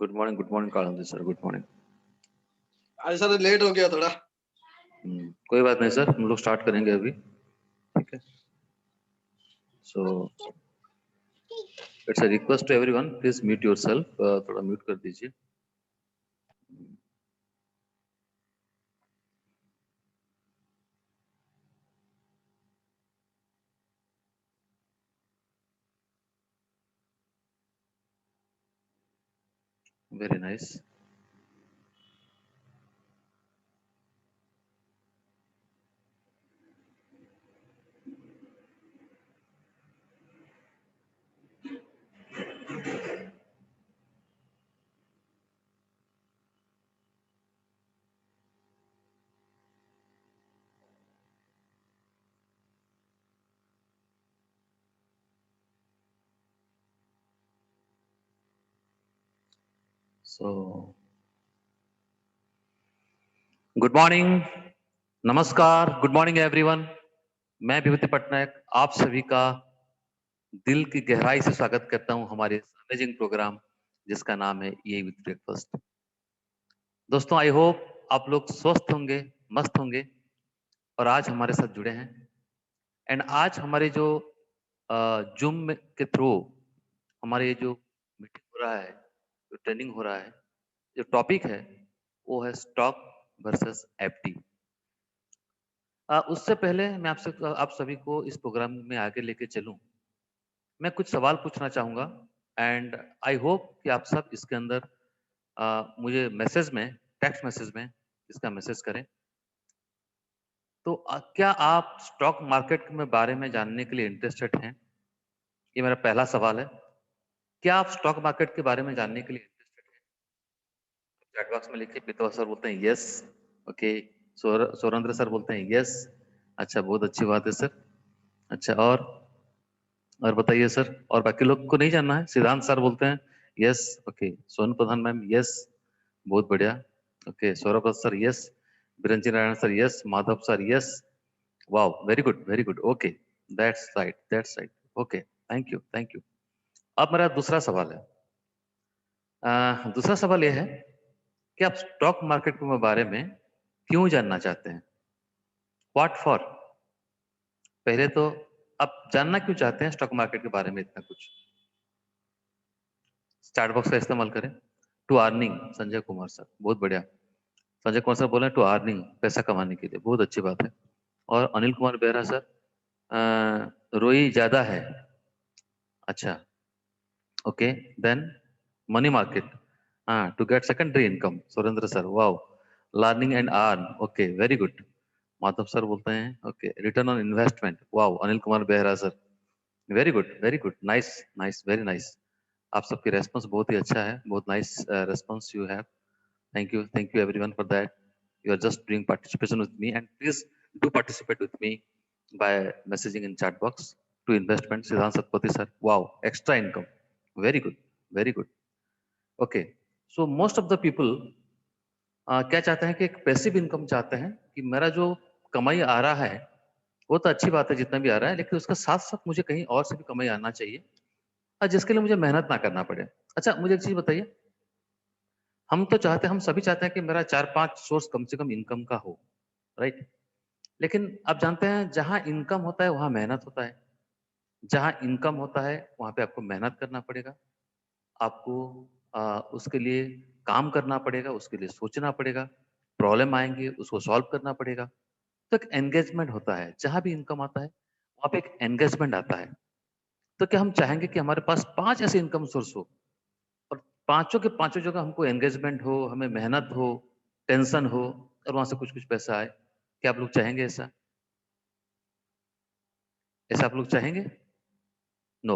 Good morning Kalindi sir, good morning. आज sir late हो गया थोड़ा। कोई बात नहीं सर, हम लोग स्टार्ट करेंगे अभी, ठीक है। So it's a request to everyone, please mute yourself, थोड़ा म्यूट कर दीजिए। Very nice. So good morning, नमस्कार, गुड मॉर्निंग एवरीवन। मैं विभूति पटनायक आप सभी का दिल की गहराई से स्वागत करता हूं हमारे अमेजिंग प्रोग्राम जिसका नाम है ये विद ब्रेकफास्ट। दोस्तों, आई होप आप लोग स्वस्थ होंगे, मस्त होंगे और आज हमारे साथ जुड़े हैं। एंड आज हमारे जो जूम के थ्रू हमारे ये जो मीटिंग हो रहा है, जो ट्रेनिंग हो रहा है, जो टॉपिक है वो है स्टॉक वर्सेस एफडी। उससे पहले मैं आपसे आप सभी को इस प्रोग्राम में आगे लेके चलूं, मैं कुछ सवाल पूछना चाहूंगा एंड आई होप कि आप सब इसके अंदर मुझे मैसेज में, टेक्स्ट मैसेज में इसका मैसेज करें। तो क्या आप स्टॉक मार्केट में बारे में जानने के लिए इंटरेस्टेड हैं? ये मेरा पहला सवाल है। क्या आप स्टॉक मार्केट के बारे में जानने के लिए इंटरेस्टेड हैं? चैट बॉक्स में लिखिए। पितवा सर बोलते हैं यस। ओके, सोरेंद्र सर बोलते हैं यस। अच्छा, बहुत अच्छी बात है सर। अच्छा, और बताइए सर, और बाकी लोग को नहीं जानना है? सिद्धांत सर बोलते हैं yes. Okay, Sonu Pradhan ma'am yes, बहुत बढ़िया। Okay, Saurabh sir yes, Biranji Narayan sir yes, Madhav sir yes. Wow, very good, very good. Okay, that's right, that's right. Okay, thank you, thank you. अब मेरा दूसरा सवाल है। दूसरा सवाल यह है कि आप स्टॉक मार्केट के बारे में क्यों जानना चाहते हैं? What for? पहले तो आप जानना क्यों चाहते हैं स्टॉक मार्केट के बारे में इतना कुछ? चैट बॉक्स का इस्तेमाल करें। To earning, Sanjay Kumar sir, बहुत बढ़िया। संजय कुमार सर बोले टू अर्निंग, पैसा कमाने के लिए, बहुत अच्छी बात है। और अनिल कुमार बेहरा सर, रोई ज्यादा है। अच्छा, ओके, देन मनी मार्केट, हाँ, to get secondary income, Surendra sir, wow. Learning and earn, okay, very good. Madhav sir बोलते हैं okay, return on investment, wow. Anil Kumar Behera sir, very good, very good, nice, nice, very nice. आप सबकी response बहुत ही अच्छा है, बहुत nice response you have. Thank you everyone for that. You are just doing participation with me and please do participate with me by messaging in chat box to investment. Siddhant Satpathy sir, wow, extra income, very good, very good. Okay, so most of the people क्या चाहते हैं कि एक passive income चाहते हैं कि मेरा जो कमाई आ रहा है वो तो अच्छी बात है जितना भी आ रहा है, लेकिन उसका साथ साथ मुझे कहीं और से भी कमाई आना चाहिए और जिसके लिए मुझे मेहनत ना करना पड़े। अच्छा, मुझे एक चीज बताइए, हम तो चाहते हैं, हम सभी चाहते हैं कि मेरा 4-5 सोर्स कम से कम इनकम का हो, राइट? लेकिन आप जानते हैं जहां इनकम होता है वहां मेहनत होता है। जहाँ इनकम होता है वहाँ पे आपको मेहनत करना पड़ेगा, आपको उसके लिए काम करना पड़ेगा, उसके लिए सोचना पड़ेगा, प्रॉब्लम आएंगे उसको सॉल्व करना पड़ेगा। तो एक एंगेजमेंट होता है, जहाँ भी इनकम आता है वहाँ पे एक एंगेजमेंट आता है। तो क्या हम चाहेंगे कि हमारे पास 5 ऐसे इनकम सोर्स हो और पांचों के पांचों जगह हमको एंगेजमेंट हो, हमें मेहनत हो, टेंशन हो और वहां से कुछ कुछ पैसा आए? क्या आप लोग चाहेंगे ऐसा? ऐसा आप लोग चाहेंगे? नो।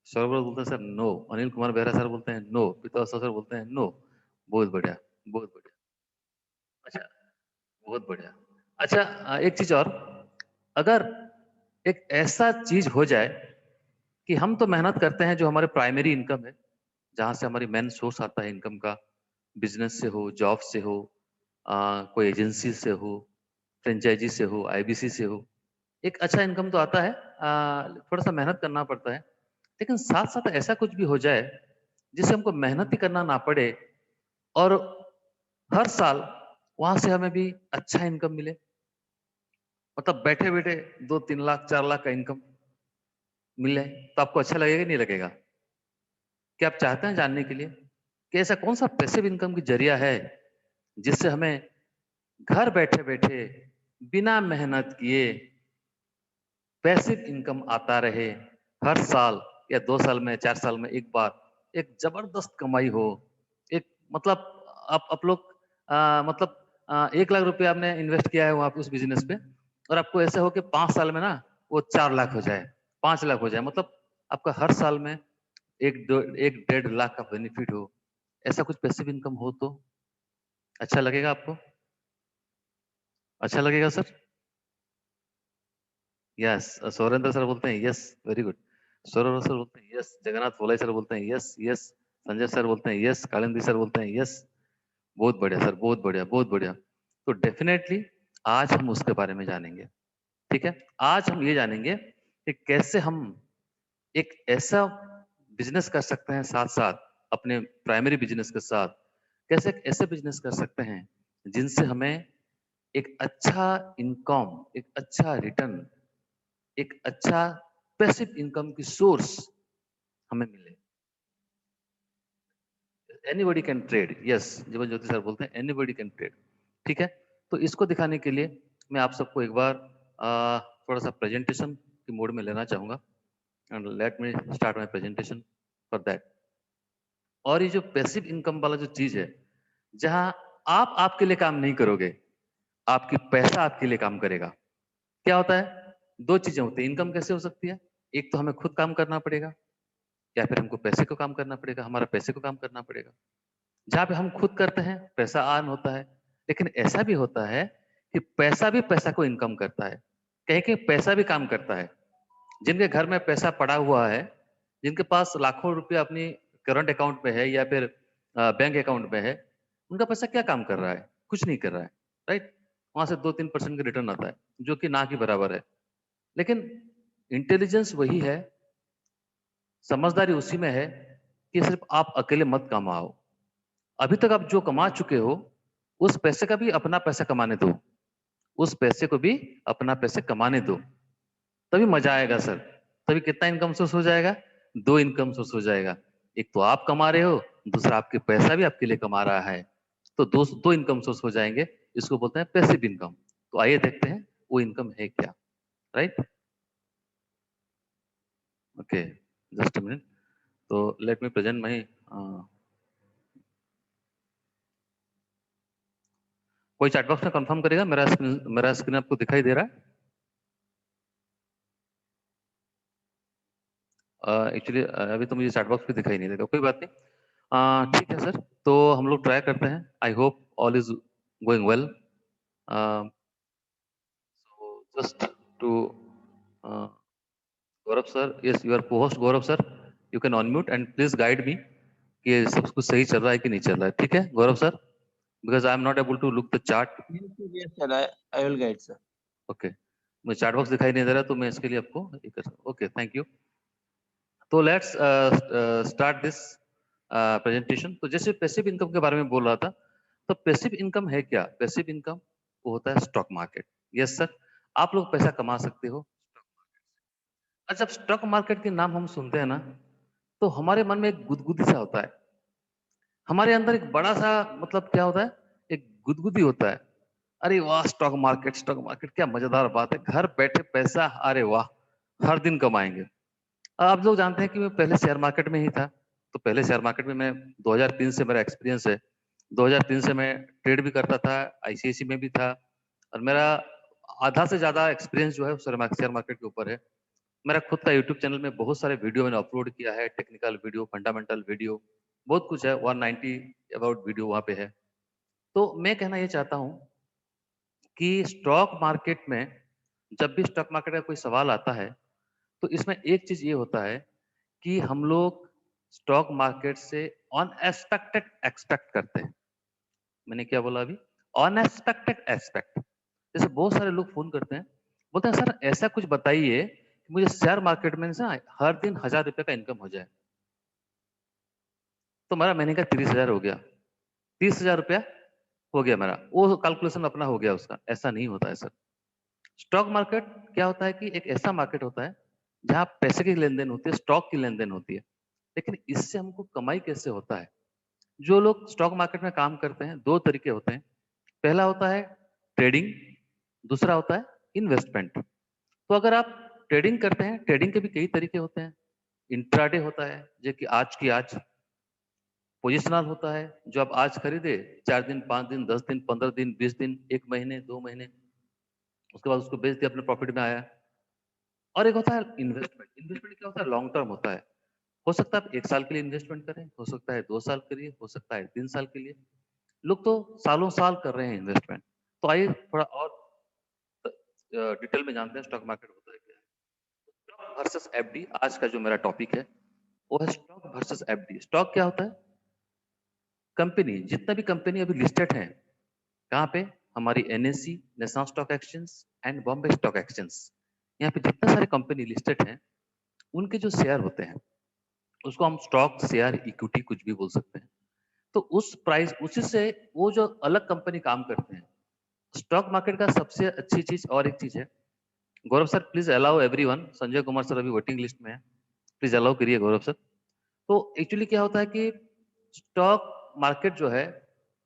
सौरभ बोलते हैं sir no, Anil Kumar Behera sir बोलते हैं नो, पिता सर बोलते हैं नो। बहुत बढ़िया, बहुत बढ़िया। अच्छा, बहुत बढ़िया। अच्छा, एक चीज और, अगर एक ऐसा चीज हो जाए कि हम तो मेहनत करते हैं, जो हमारे प्राइमरी इनकम है, जहां से हमारी मेन सोर्स आता है इनकम का, बिजनेस से हो, जॉब से हो, कोई एजेंसी से हो, फ्रेंचाइजी से हो, आईबीसी से हो, एक अच्छा इनकम तो आता है, थोड़ा सा मेहनत करना पड़ता है, लेकिन साथ साथ ऐसा कुछ भी हो जाए जिससे हमको मेहनत ही करना ना पड़े और हर साल वहां से हमें भी अच्छा इनकम मिले। मतलब बैठे बैठे 2-3 लाख 4 लाख का इनकम मिले तो आपको अच्छा लगेगा नहीं लगेगा? क्या आप चाहते हैं जानने के लिए कि ऐसा कौन सा पैसिव इनकम की जरिया है जिससे हमें घर बैठे बैठे बिना मेहनत किए पैसिव इनकम आता रहे, हर साल या 2 साल में 4 साल में एक बार एक जबरदस्त कमाई हो। एक मतलब आप लोग मतलब 1 लाख रुपए आपने इन्वेस्ट किया है वहां पे उस बिजनेस पे और आपको ऐसे हो कि 5 साल में ना वो 4 लाख हो जाए, 5 लाख हो जाए, मतलब आपका हर साल में 1-1.5 लाख का बेनिफिट हो। ऐसा कुछ पैसिव इनकम हो तो अच्छा लगेगा आपको? अच्छा लगेगा सर? यस, सौरेंद्र सर बोलते हैं yes, very good. Saurabh sir बोलते हैं यस, जगन्नाथ भोलाई सर बोलते हैं यस यस, संजय सर बोलते हैं यस, कालिंदी सर बोलते हैं यस। बहुत बढ़िया सर, बहुत बढ़िया, बहुत बढ़िया। तो डेफिनेटली आज हम उसके बारे में जानेंगे। ठीक है, आज हम ये जानेंगे कि कैसे हम एक ऐसा बिजनेस कर सकते हैं साथ साथ अपने प्राइमरी बिजनेस के साथ, कैसे एक ऐसे बिजनेस कर सकते हैं जिनसे हमें एक अच्छा इनकम, एक अच्छा रिटर्न, एक अच्छा पैसिव इनकम की सोर्स हमें मिले। Anybody can trade, yes, Jeevan Jyoti sir बोलते हैं एनीबॉडी कैन ट्रेड। ठीक है, तो इसको दिखाने के लिए मैं आप सबको एक बार थोड़ा सा प्रेजेंटेशन की मोड में लेना चाहूंगा and let me start my presentation for that. और ये जो पैसिव इनकम वाला जो चीज है, जहां आप आपके लिए काम नहीं करोगे, आपकी पैसा आपके लिए काम करेगा। क्या होता है, दो चीजें होती है, इनकम कैसे हो सकती है, एक तो हमें खुद काम करना पड़ेगा या फिर हमको पैसे को काम करना पड़ेगा, हमारा पैसे को काम करना पड़ेगा। जहाँ पे हम खुद करते हैं पैसा अर्न होता है, लेकिन ऐसा भी होता है कि पैसा भी पैसा को इनकम करता है, कहीं कहीं पैसा भी काम करता है। जिनके घर में पैसा पड़ा हुआ है, जिनके पास लाखों रुपया अपनी करंट अकाउंट में है या फिर बैंक अकाउंट में है, उनका पैसा क्या काम कर रहा है, कुछ नहीं कर रहा है, राइट। वहां से 2-3% का रिटर्न आता है जो कि ना के बराबर है। लेकिन इंटेलिजेंस वही है, समझदारी उसी में है कि सिर्फ आप अकेले मत कमाओ। अभी तक आप जो कमा चुके हो उस पैसे का भी अपना पैसा कमाने दो, उस पैसे को भी अपना पैसे कमाने दो, तभी मजा आएगा सर। तभी कितना इनकम सोर्स हो जाएगा, दो इनकम सोर्स हो जाएगा। एक तो आप कमा रहे हो, दूसरा आपके पैसा भी आपके लिए कमा रहा है, तो दो दो इनकम सोर्स हो जाएंगे। इसको बोलते हैं पैसिव इनकम। तो आइए देखते हैं वो इनकम है क्या, right. Okay, just a minute. तो लेट मी प्रेजेंट माई, कोई चैट बॉक्स में कंफर्म करेगा मेरा स्क्रीन आपको दिखाई दे रहा है? एक्चुअली अभी तो मुझे चैट बॉक्स भी दिखाई नहीं देगा, कोई बात नहीं। ठीक है सर, तो हम लोग ट्राई करते हैं। I hope all is going well. So just to Gaurav sir, yes your host Gaurav sir, you can unmute and please guide me कि सब कुछ सही चल रहा है कि नहीं चल रहा है। ठीक है Gaurav sir, because I am not able to look the chart. Yes, sir, yes, sir. I will guide, sir. Okay, मुझे चैट बॉक्स दिखाई नहीं दे रहा तो मैं इसके लिए आपको ओके, थैंक यू। तो लेट्स स्टार्ट दिस प्रेजेंटेशन। तो जैसे पैसिव इनकम के बारे में बोल रहा था, तो पैसिव इनकम है क्या? पैसिव इनकम वो होता है स्टॉक मार्केट। यस सर, आप लोग पैसा कमा सकते हो स्टॉक मार्केट से। और जब स्टॉक मार्केट के नाम हम सुनते हैं ना, तो हमारे मन में एक गुदगुदी सा होता है, हमारे अंदर एक बड़ा सा मतलब क्या होता है, एक गुदगुदी होता है। अरे वाह, स्टॉक मार्केट, स्टॉक मार्केट क्या मजेदार बात है, घर बैठे पैसा, अरे वाह, हर दिन कमाएंगे। आप लोग जानते हैं कि मैं पहले शेयर मार्केट में ही था। तो पहले शेयर मार्केट में मैं 2003 से मेरा एक्सपीरियंस है। 2003 से मैं ट्रेड भी करता था, आईसीआईसी में भी था, और मेरा आधा से ज्यादा एक्सपीरियंस जो है शेयर मार्केट के ऊपर है। मेरा खुद का यूट्यूब चैनल में बहुत सारे वीडियो मैंने अपलोड किया है, टेक्निकल वीडियो, फंडामेंटल वीडियो, बहुत कुछ है, 190 अबाउट वीडियो वहां पे है। तो मैं कहना ये चाहता हूँ कि स्टॉक मार्केट में, जब भी स्टॉक मार्केट का कोई सवाल आता है, तो इसमें एक चीज ये होता है कि हम लोग स्टॉक मार्केट से अनएक्सपेक्टेड एक्सपेक्ट करते हैं। मैंने क्या बोला अभी? Unexpected expect. जैसे बहुत सारे लोग फोन करते हैं, बोलते हैं सर ऐसा कुछ बताइए कि मुझे शेयर मार्केट में से हर दिन 1000 रुपए का इनकम हो जाए। तो मेरा महीने का 30,000 हो गया, 30,000 रुपया हो गया मेरा, वो कैलकुलेशन अपना हो गया उसका। ऐसा नहीं होता है सर। स्टॉक मार्केट क्या होता है कि एक ऐसा मार्केट होता है जहाँ पैसे की लेन-देन होती है, स्टॉक की लेन-देन होती है। लेकिन इससे हमको कमाई कैसे होता है? जो लोग स्टॉक मार्केट में काम करते हैं, 2 तरीके होते हैं। पहला होता है ट्रेडिंग, दूसरा होता है इन्वेस्टमेंट। तो अगर आप ट्रेडिंग करते हैं, ट्रेडिंग के भी कई तरीके होते हैं। इंट्राडे होता है, जो कि आज की आज। पोजिशनल होता है, जो आप आज खरीदे, 4 दिन, 5 दिन, 10 दिन, 15 दिन, 20 दिन, 1 महीने, 2 महीने, उसके बाद उसको बेच दिया, अपने प्रॉफिट में आया। और एक होता है इन्वेस्टमेंट। इन्वेस्टमेंट क्या होता है? लॉन्ग टर्म होता है। हो सकता है आप 1 साल के लिए इन्वेस्टमेंट करें, हो सकता है 2 साल के लिए, हो सकता है 3 साल के लिए। लोग तो सालों-साल कर रहे हैं इन्वेस्टमेंट। तो आइए थोड़ा और डिटेल में जानते हैं स्टॉक मार्केट होता है क्या है। स्टॉक वर्सेस एफडी आज का जो मेरा टॉपिक है, वो है स्टॉक वर्सेस एफडी। स्टॉक क्या होता है? कंपनी, जितना भी कंपनी अभी लिस्टेड है, कहाँ पे? हमारी NSC, national stock exchange and Bombay stock exchange. यहाँ पे जितने सारे कंपनी लिस्टेड हैं, उनके जो शेयर होते हैं, उसको हम स्टॉक, शेयर, इक्विटी कुछ भी बोल सकते हैं। तो उस प्राइस, उसी से वो जो अलग कंपनी काम करते हैं। स्टॉक मार्केट का सबसे अच्छी चीज और एक चीज है। Gaurav sir please allow everyone. Sanjay Kumar sir अभी वोटिंग लिस्ट में है, प्लीज अलाउ करिए गौरव सर। तो एक्चुअली क्या होता है कि स्टॉक मार्केट जो है,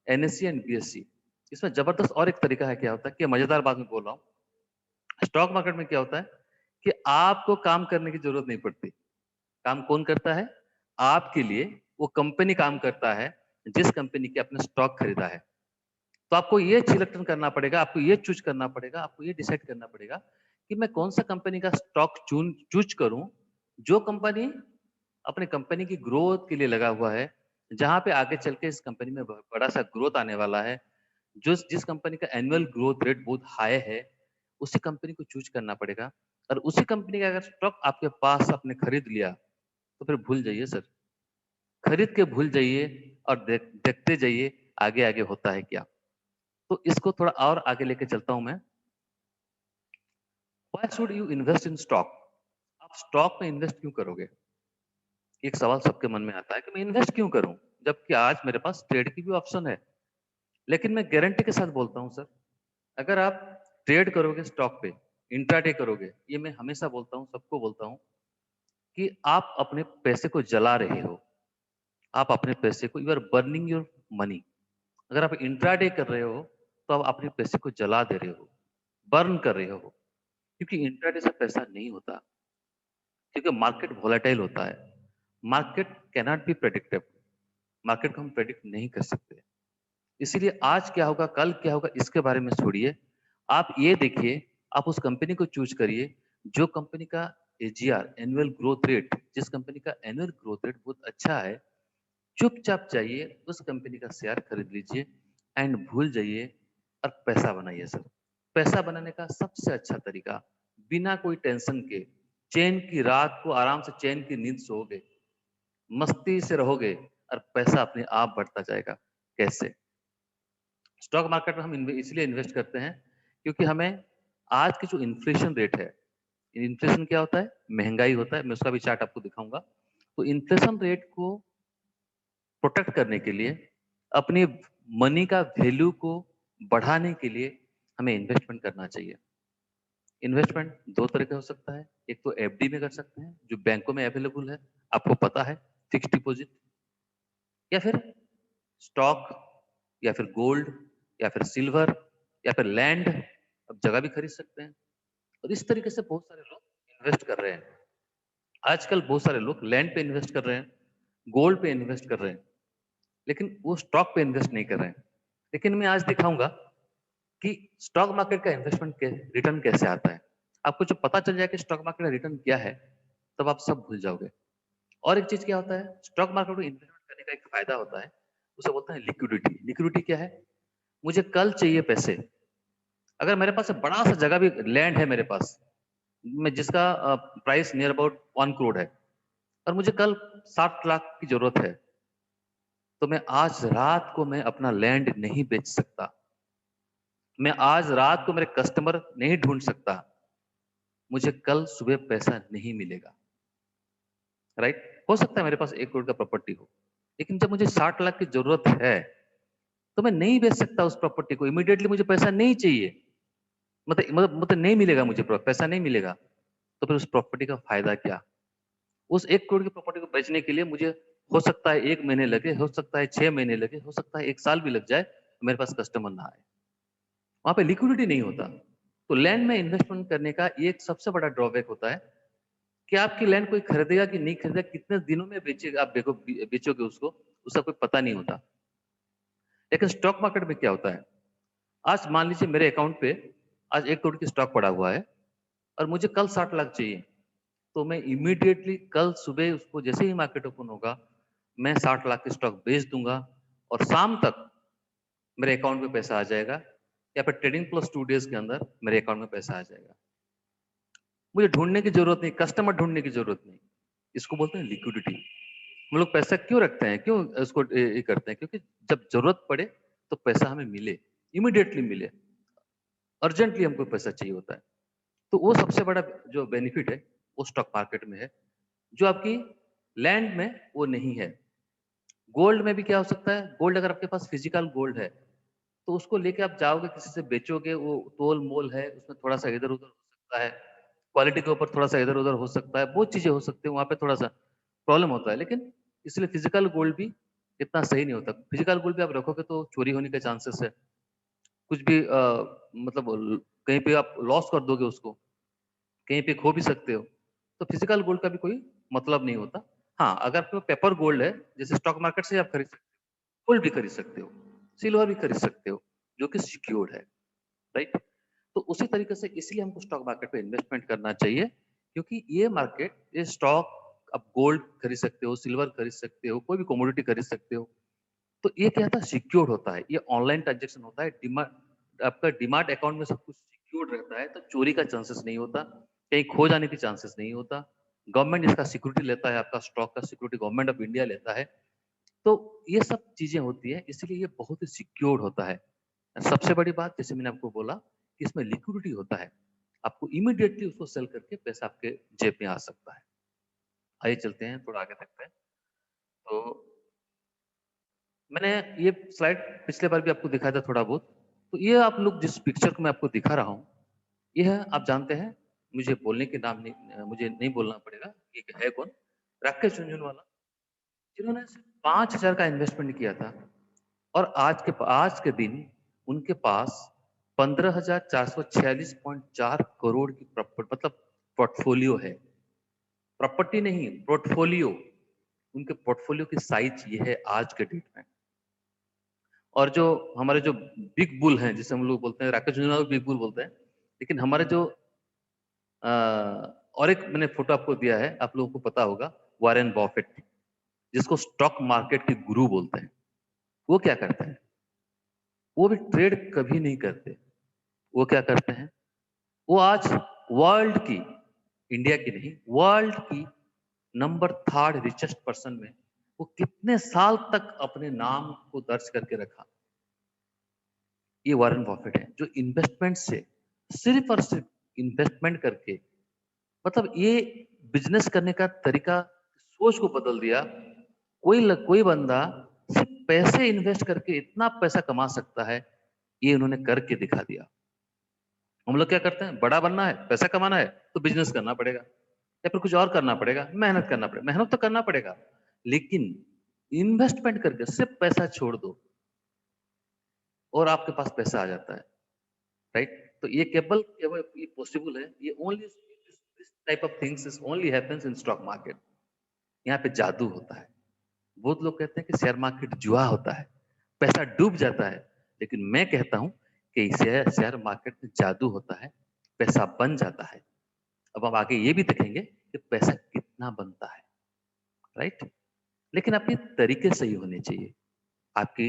एनएससी एंड बीएससी, इसमें जबरदस्त और एक तरीका है। क्या होता है कि मजेदार बात मैं बोल रहा हूँ। स्टॉक मार्केट में क्या होता है कि आपको काम करने की जरूरत नहीं पड़ती। काम कौन करता है? आपके लिए वो कंपनी काम करता है, जिस कंपनी के आपने स्टॉक खरीदा है। तो आपको ये सिलेक्शन करना पड़ेगा, आपको ये चूज करना पड़ेगा, आपको ये डिसाइड करना पड़ेगा कि मैं कौन सा कंपनी का स्टॉक चूज करूं, जो कंपनी अपने कंपनी की ग्रोथ के लिए लगा हुआ है, जहां पे आगे चल के इस कंपनी में बड़ा सा ग्रोथ आने वाला है, जो जिस कंपनी का एनुअल ग्रोथ रेट बहुत हाई है, उसी कंपनी को चूज करना पड़ेगा। और उसी कंपनी का अगर स्टॉक आपके पास आपने खरीद लिया, तो फिर भूल जाइए सर, खरीद के भूल जाइए और देखते जाइए आगे आगे होता है क्या। तो इसको थोड़ा और आगे लेके चलता हूं मैं। Why should you invest in stock? आप स्टॉक में इन्वेस्ट क्यों करोगे? एक सवाल सबके मन में आता है कि मैं इन्वेस्ट क्यों करूं, जबकि आज मेरे पास ट्रेड की भी ऑप्शन है। लेकिन मैं गारंटी के साथ बोलता हूं सर, अगर आप ट्रेड करोगे स्टॉक पे, इंट्राडे करोगे, ये मैं हमेशा बोलता हूं, सबको बोलता हूं कि आप अपने पैसे को जला रहे हो। आप अपने पैसे को, you are burning your money. अगर आप इंट्राडे कर रहे हो, तो आप अपने पैसे को जला दे रहे हो, बर्न कर रहे हो। क्योंकि इंट्राडे से पैसा नहीं होता, क्योंकि मार्केट वोलेटाइल होता है। Market can not be predictable. Market को हम प्रेडिक्ट नहीं कर सकते। इसीलिए आज क्या होगा, कल क्या होगा, इसके बारे में छोड़िए। आप ये देखिए, आप उस कंपनी को चूज करिए जो कंपनी का एजीआर, एनुअल ग्रोथ रेट, जिस कंपनी का एनुअल ग्रोथ रेट बहुत अच्छा है। चुपचाप जाइए उस कंपनी का शेयर खरीद लीजिए एंड भूल जाइए और पैसा बनाइए सर। पैसा बनाने का सबसे अच्छा तरीका, बिना कोई टेंशन के, चैन की रात को आराम से चैन की नींद सोओगे, मस्ती से रहोगे और पैसा अपने आप बढ़ता जाएगा। कैसे? स्टॉक मार्केट में हम इसलिए इन्वेस्ट करते हैं क्योंकि हमें आज की जो इन्फ्लेशन रेट है, इन्फ्लेशन क्या होता है? महंगाई होता है। मैं उसका भी चार्ट आपको दिखाऊंगा। तो इन्फ्लेशन रेट को प्रोटेक्ट करने के लिए, अपनी मनी का वैल्यू को बढ़ाने के लिए हमें इन्वेस्टमेंट करना चाहिए। इन्वेस्टमेंट 2 तरह का हो सकता है। एक तो एफडी में कर सकते हैं, जो बैंकों में अवेलेबल है, आपको पता है, फिक्स्ड डिपॉजिट, या फिर स्टॉक, या फिर गोल्ड, या फिर सिल्वर, या फिर लैंड, अब जगह भी खरीद सकते हैं। और इस तरीके से बहुत सारे लोग इन्वेस्ट कर रहे हैं। आजकल बहुत सारे लोग लैंड पे इन्वेस्ट कर रहे हैं, गोल्ड पे इन्वेस्ट कर रहे हैं, लेकिन वो स्टॉक पे इन्वेस्ट नहीं कर रहे हैं। लेकिन मैं आज दिखाऊंगा कि स्टॉक मार्केट का इन्वेस्टमेंट के रिटर्न कैसे आता है। आपको जब पता चल जाए कि स्टॉक मार्केट का रिटर्न क्या है, तब आप सब भूल जाओगे। और एक चीज क्या होता है, स्टॉक मार्केट में इन्वेस्टमेंट करने का एक फायदा होता है, उसे बोलते हैं लिक्विडिटी। लिक्विडिटी क्या है? मुझे कल चाहिए पैसे। अगर मेरे पास बड़ा सा जगह भी, लैंड है मेरे पास, मैं जिसका प्राइस नियर अबाउट 1 करोड़ है, और मुझे कल 60 लाख की जरूरत है, तो मैं आज रात को मैं अपना लैंड नहीं बेच सकता। मैं आज रात को मेरे कस्टमर नहीं ढूंढ सकता। मुझे कल सुबह पैसा नहीं मिलेगा। राइट? हो सकता है मेरे पास 1 करोड़ का प्रॉपर्टी हो, लेकिन जब मुझे 60 लाख की जरूरत है तो मैं नहीं बेच सकता उस प्रॉपर्टी को, इमीडिएटली मुझे पैसा नहीं चाहिए, मतलब नहीं मिलेगा मुझे, पैसा नहीं मिलेगा, तो फिर उस प्रॉपर्टी का फायदा क्या? उस 1 करोड़ की प्रॉपर्टी को बेचने के लिए मुझे हो सकता है 1 महीने लगे, हो सकता है 6 महीने लगे, हो सकता है 1 साल भी लग जाए, मेरे पास कस्टमर ना आए। वहाँ पे लिक्विडिटी नहीं होता। तो लैंड में इन्वेस्टमेंट करने का ये एक सबसे बड़ा ड्रॉबैक होता है कि आपकी लैंड कोई खरीदेगा कि नहीं खरीदेगा, कितने दिनों में बेचेगा, आप देखो बेचोगे उसको, उसका कोई पता नहीं होता। लेकिन स्टॉक मार्केट में क्या होता है? आज मान लीजिए मेरे अकाउंट पे आज 1 करोड़ की स्टॉक पड़ा हुआ है और मुझे कल 60 लाख चाहिए, तो मैं इमीडिएटली कल सुबह उसको जैसे ही मार्केट ओपन होगा, मैं 60 लाख की स्टॉक बेच दूंगा और शाम तक मेरे अकाउंट में पैसा आ जाएगा, या फिर ट्रेडिंग प्लस 2 डेज के अंदर मेरे अकाउंट में पैसा आ जाएगा। मुझे ढूँढने की ज़रूरत नहीं, कस्टमर ढूँढने की ज़रूरत नहीं। इसको बोलते हैं लिक्विडिटी। हम लोग पैसा क्यों रखते हैं? क्यों इसको ये करते हैं? क्योंकि जब ज़रूरत पड़े तो पैसा हमें मिले, इमीडिएटली मिले। अर्जेंटली हमको पैसा चाहिए होता है। तो वो सबसे बड़ा जो बेनिफिट है, वो स्टॉक मार्केट में है, जो आपकी लैंड में वो नहीं है। गोल्ड में भी क्या हो सकता है? गोल्ड अगर आपके पास फिजिकल गोल्ड है, तो उसको लेके आप जाओगे किसी से बेचोगे, वो तोल-मोल है, उसमें थोड़ा-सा इधर-उधर हो सकता है, क्वालिटी के ऊपर थोड़ा-सा इधर-उधर हो सकता है, बहुत चीज़ें हो सकती हैं, वहाँ पे थोड़ा-सा प्रॉब्लम होता है। लेकिन इसलिए फिजिकल गोल्ड भी इतना सही नहीं होता। फिजिकल गोल्ड भी आप रखोगे तो चोरी होने के चांसेस है। कुछ भी मतलब कहीं पे आप लॉस कर दोगे उसको, कहीं पे खो भी सकते हो। तो फिजिकल गोल्ड का भी कोई मतलब नहीं होता। हाँ, अगर आपके पास पेपर गोल्ड है, जैसे स्टॉक मार्केट से आप खरीद सकते हो, गोल्ड भी खरीद सकते हो, सिल्वर भी खरीद सकते हो, जो कि सिक्योर्ड है, राइट? तो उसी तरीके से इसलिए हमको स्टॉक मार्केट में इन्वेस्टमेंट करना चाहिए, क्योंकि ये मार्केट, ये स्टॉक, आप गोल्ड खरीद सकते हो, सिल्वर खरीद सकते हो, कोई भी कमोडिटी खरीद सकते हो। तो ये क्या होता है? सिक्योर्ड होता है, ये ऑनलाइन ट्रांजेक्शन होता है, आपका डीमैट अकाउंट में सब कुछ सिक्योर्ड रहता है, तो चोरी का चांसेस नहीं होता, कहीं खो जाने की चांसेस नहीं होता। गवर्नमेंट इसका सिक्योरिटी लेता है, आपका स्टॉक का सिक्योरिटी गवर्नमेंट ऑफ इंडिया लेता है। तो ये सब चीजें होती है, इसलिए ये बहुत ही सिक्योर्ड होता है। सबसे बड़ी बात, जैसे मैंने आपको बोला, कि इसमें लिक्विडिटी होता है, आपको इमीडिएटली उसको सेल करके पैसा आपके जेब में आ सकता है। आइए चलते हैं, थोड़ा आगे देखते हैं। तो मैंने ये स्लाइड पिछले बार भी आपको दिखाया था थोड़ा बहुत। तो ये आप लोग जिस पिक्चर को मैं आपको दिखा रहा हूँ, ये है, आप जानते हैं, मुझे बोलने के नाम नहीं, मुझे नहीं बोलना पड़ेगा, ये है कौन? राकेश झुनझुनवाला, जिन्होंने सिर्फ 5,000 का इन्वेस्टमेंट किया था और आज के दिन उनके पास 15,446.4 करोड़ की मतलब पोर्टफोलियो है। प्रॉपर्टी नहीं, पोर्टफोलियो। उनके पोर्टफोलियो की साइज ये है आज के डेट में। और जो हमारे जो बिग बुल हैं, जिसे हम लोग बोलते हैं, राकेश झुनझुनवाला को बिग बुल बोलते हैं, लेकिन हमारे जो अ, और एक मैंने फोटो आपको दिया है, आप लोगों को पता होगा, वॉरेन बफेट, जिसको स्टॉक मार्केट के गुरु बोलते हैं। वो क्या करते हैं? वो भी ट्रेड कभी नहीं करते। वो क्या करते हैं? वो आज वर्ल्ड की, इंडिया की नहीं, वर्ल्ड की नंबर 3rd रिचेस्ट पर्सन में वो कितने साल तक अपने नाम को दर्ज करके रखा। ये वॉरेन बफेट है, जो इन्वेस्टमेंट से, सिर्फ और सिर्फ इन्वेस्टमेंट करके, मतलब ये बिजनेस करने का तरीका, सोच को बदल दिया। कोई बंदा सिर्फ पैसे इन्वेस्ट करके इतना पैसा कमा सकता है, ये उन्होंने करके दिखा दिया। हम लोग क्या करते हैं? बड़ा बनना है, पैसा कमाना है, तो बिजनेस करना पड़ेगा, या फिर कुछ और करना पड़ेगा, मेहनत करना पड़ेगा। मेहनत तो करना पड़ेगा, लेकिन इन्वेस्टमेंट करके सिर्फ पैसा छोड़ दो और आपके पास पैसा आ जाता है, राइट? तो ये केवल केवल ये पॉसिबल है, ये only this type of things is only happens in stock market. यहाँ पे जादू होता है। बहुत लोग कहते हैं कि शेयर मार्केट जुआ होता है, पैसा डूब जाता है, लेकिन मैं कहता हूं कि शेयर मार्केट में जादू होता है, पैसा बन जाता है। अब हम आगे ये भी देखेंगे कि पैसा कितना बनता है, राइट? लेकिन आपके तरीके सही होने चाहिए, आपकी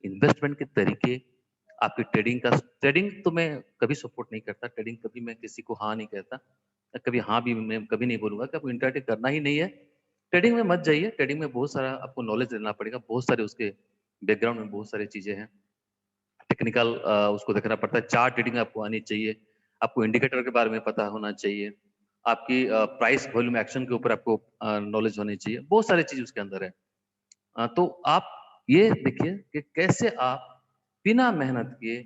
इन्वेस्टमेंट के तरीके, आपकी ट्रेडिंग तो मैं कभी सपोर्ट नहीं करता, ट्रेडिंग कभी मैं किसी को हाँ नहीं कहता, कभी हाँ भी मैं कभी नहीं बोलूंगा कि आपको इंटरडे करना ही नहीं है। ट्रेडिंग में मत जाइए, ट्रेडिंग में बहुत सारा आपको नॉलेज लेना पड़ेगा, बहुत सारे उसके बैकग्राउंड में बहुत सारी चीजें हैं, टेक्निकल उसको देखना पड़ता है, चार्ट ट्रेडिंग आपको आनी चाहिए, आपको इंडिकेटर के बारे में पता होना चाहिए, आपकी प्राइस वॉल्यूम एक्शन के ऊपर आपको नॉलेज होनी चाहिए, बहुत सारी चीज उसके अंदर है। तो आप ये देखिए कि कैसे आप बिना मेहनत किए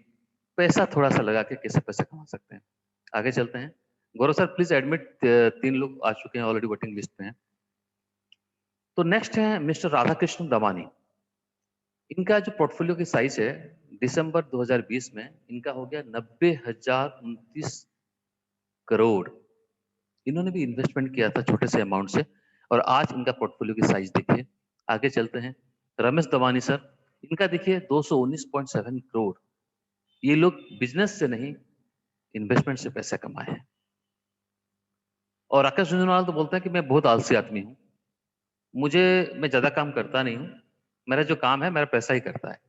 पैसा थोड़ा-सा लगा के कैसे पैसा कमा सकते हैं। आगे चलते हैं। गौरव सर प्लीज़ एडमिट 3 लोग आ चुके हैं ऑलरेडी वोटिंग लिस्ट में हैं। तो नेक्स्ट है मिस्टर राधाकृष्ण दमानी। इनका जो पोर्टफोलियो की साइज़ है दिसंबर 2020 में इनका हो गया 90,029 करोड़। इन्होंने भी इन्वेस्टमेंट किया था छोटे से अमाउंट से और आज इनका पोर्टफोलियो की साइज़ देखिए। आगे चलते हैं। रमेश दमानी सर, इनका देखिए 219.7 करोड़। ये लोग बिज़नेस से नहीं, इन्वेस्टमेंट से पैसा कमाए हैं। और राकेश झुंझुनवाला तो बोलते हैं कि मैं बहुत आलसी आदमी हूँ। मैं ज़्यादा काम करता नहीं हूँ। मेरा जो काम है, मेरा पैसा ही करता है,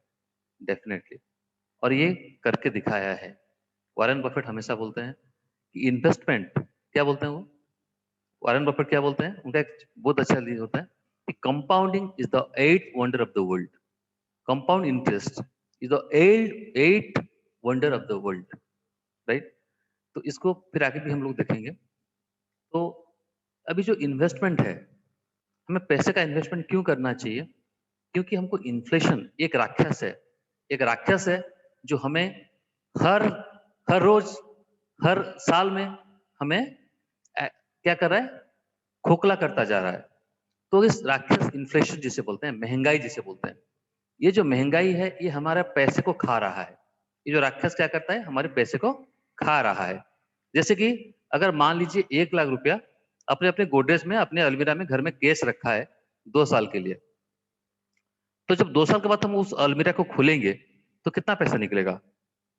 डेफ़िनेटली। और ये करके दिखाया है। वॉरेन बफेट हमेशा बोलते हैं कि इन्वेस्टमेंट क्या बोलते हैं वो? वॉरेन बफेट क्या बोलते हैं? उनका एक बहुत अच्छा लीड होता है कि compounding is the 8th wonder of the world. Compound interest is the 8th wonder of the world, right? तो इसको फिर आगे भी हम लोग देखेंगे। तो अभी जो इन्वेस्टमेंट है, हमें पैसे का इन्वेस्टमेंट क्यों करना चाहिए? क्योंकि हमको इन्फ्लेशन एक राक्षस है जो हमें हर हर रोज, हर साल में हमें क्या कर रहा है? खोखला करता जा रहा है। तो इस राक्षस इन्फ्लेशन जिसे बोलते हैं, महंगाई जिसे बोलते हैं, ये जो महंगाई है, ये हमारे पैसे को खा रहा है। ये जो राक्षस क्या करता है? हमारे पैसे को खा रहा है। जैसे कि अगर मान लीजिए 1 लाख रुपया अपने अपने गोदरेज में, अपने अलमीरा में, घर में कैश रखा है 2 साल के लिए। तो जब 2 साल के बाद हम उस अलमीरा को खोलेंगे, तो कितना पैसा निकलेगा?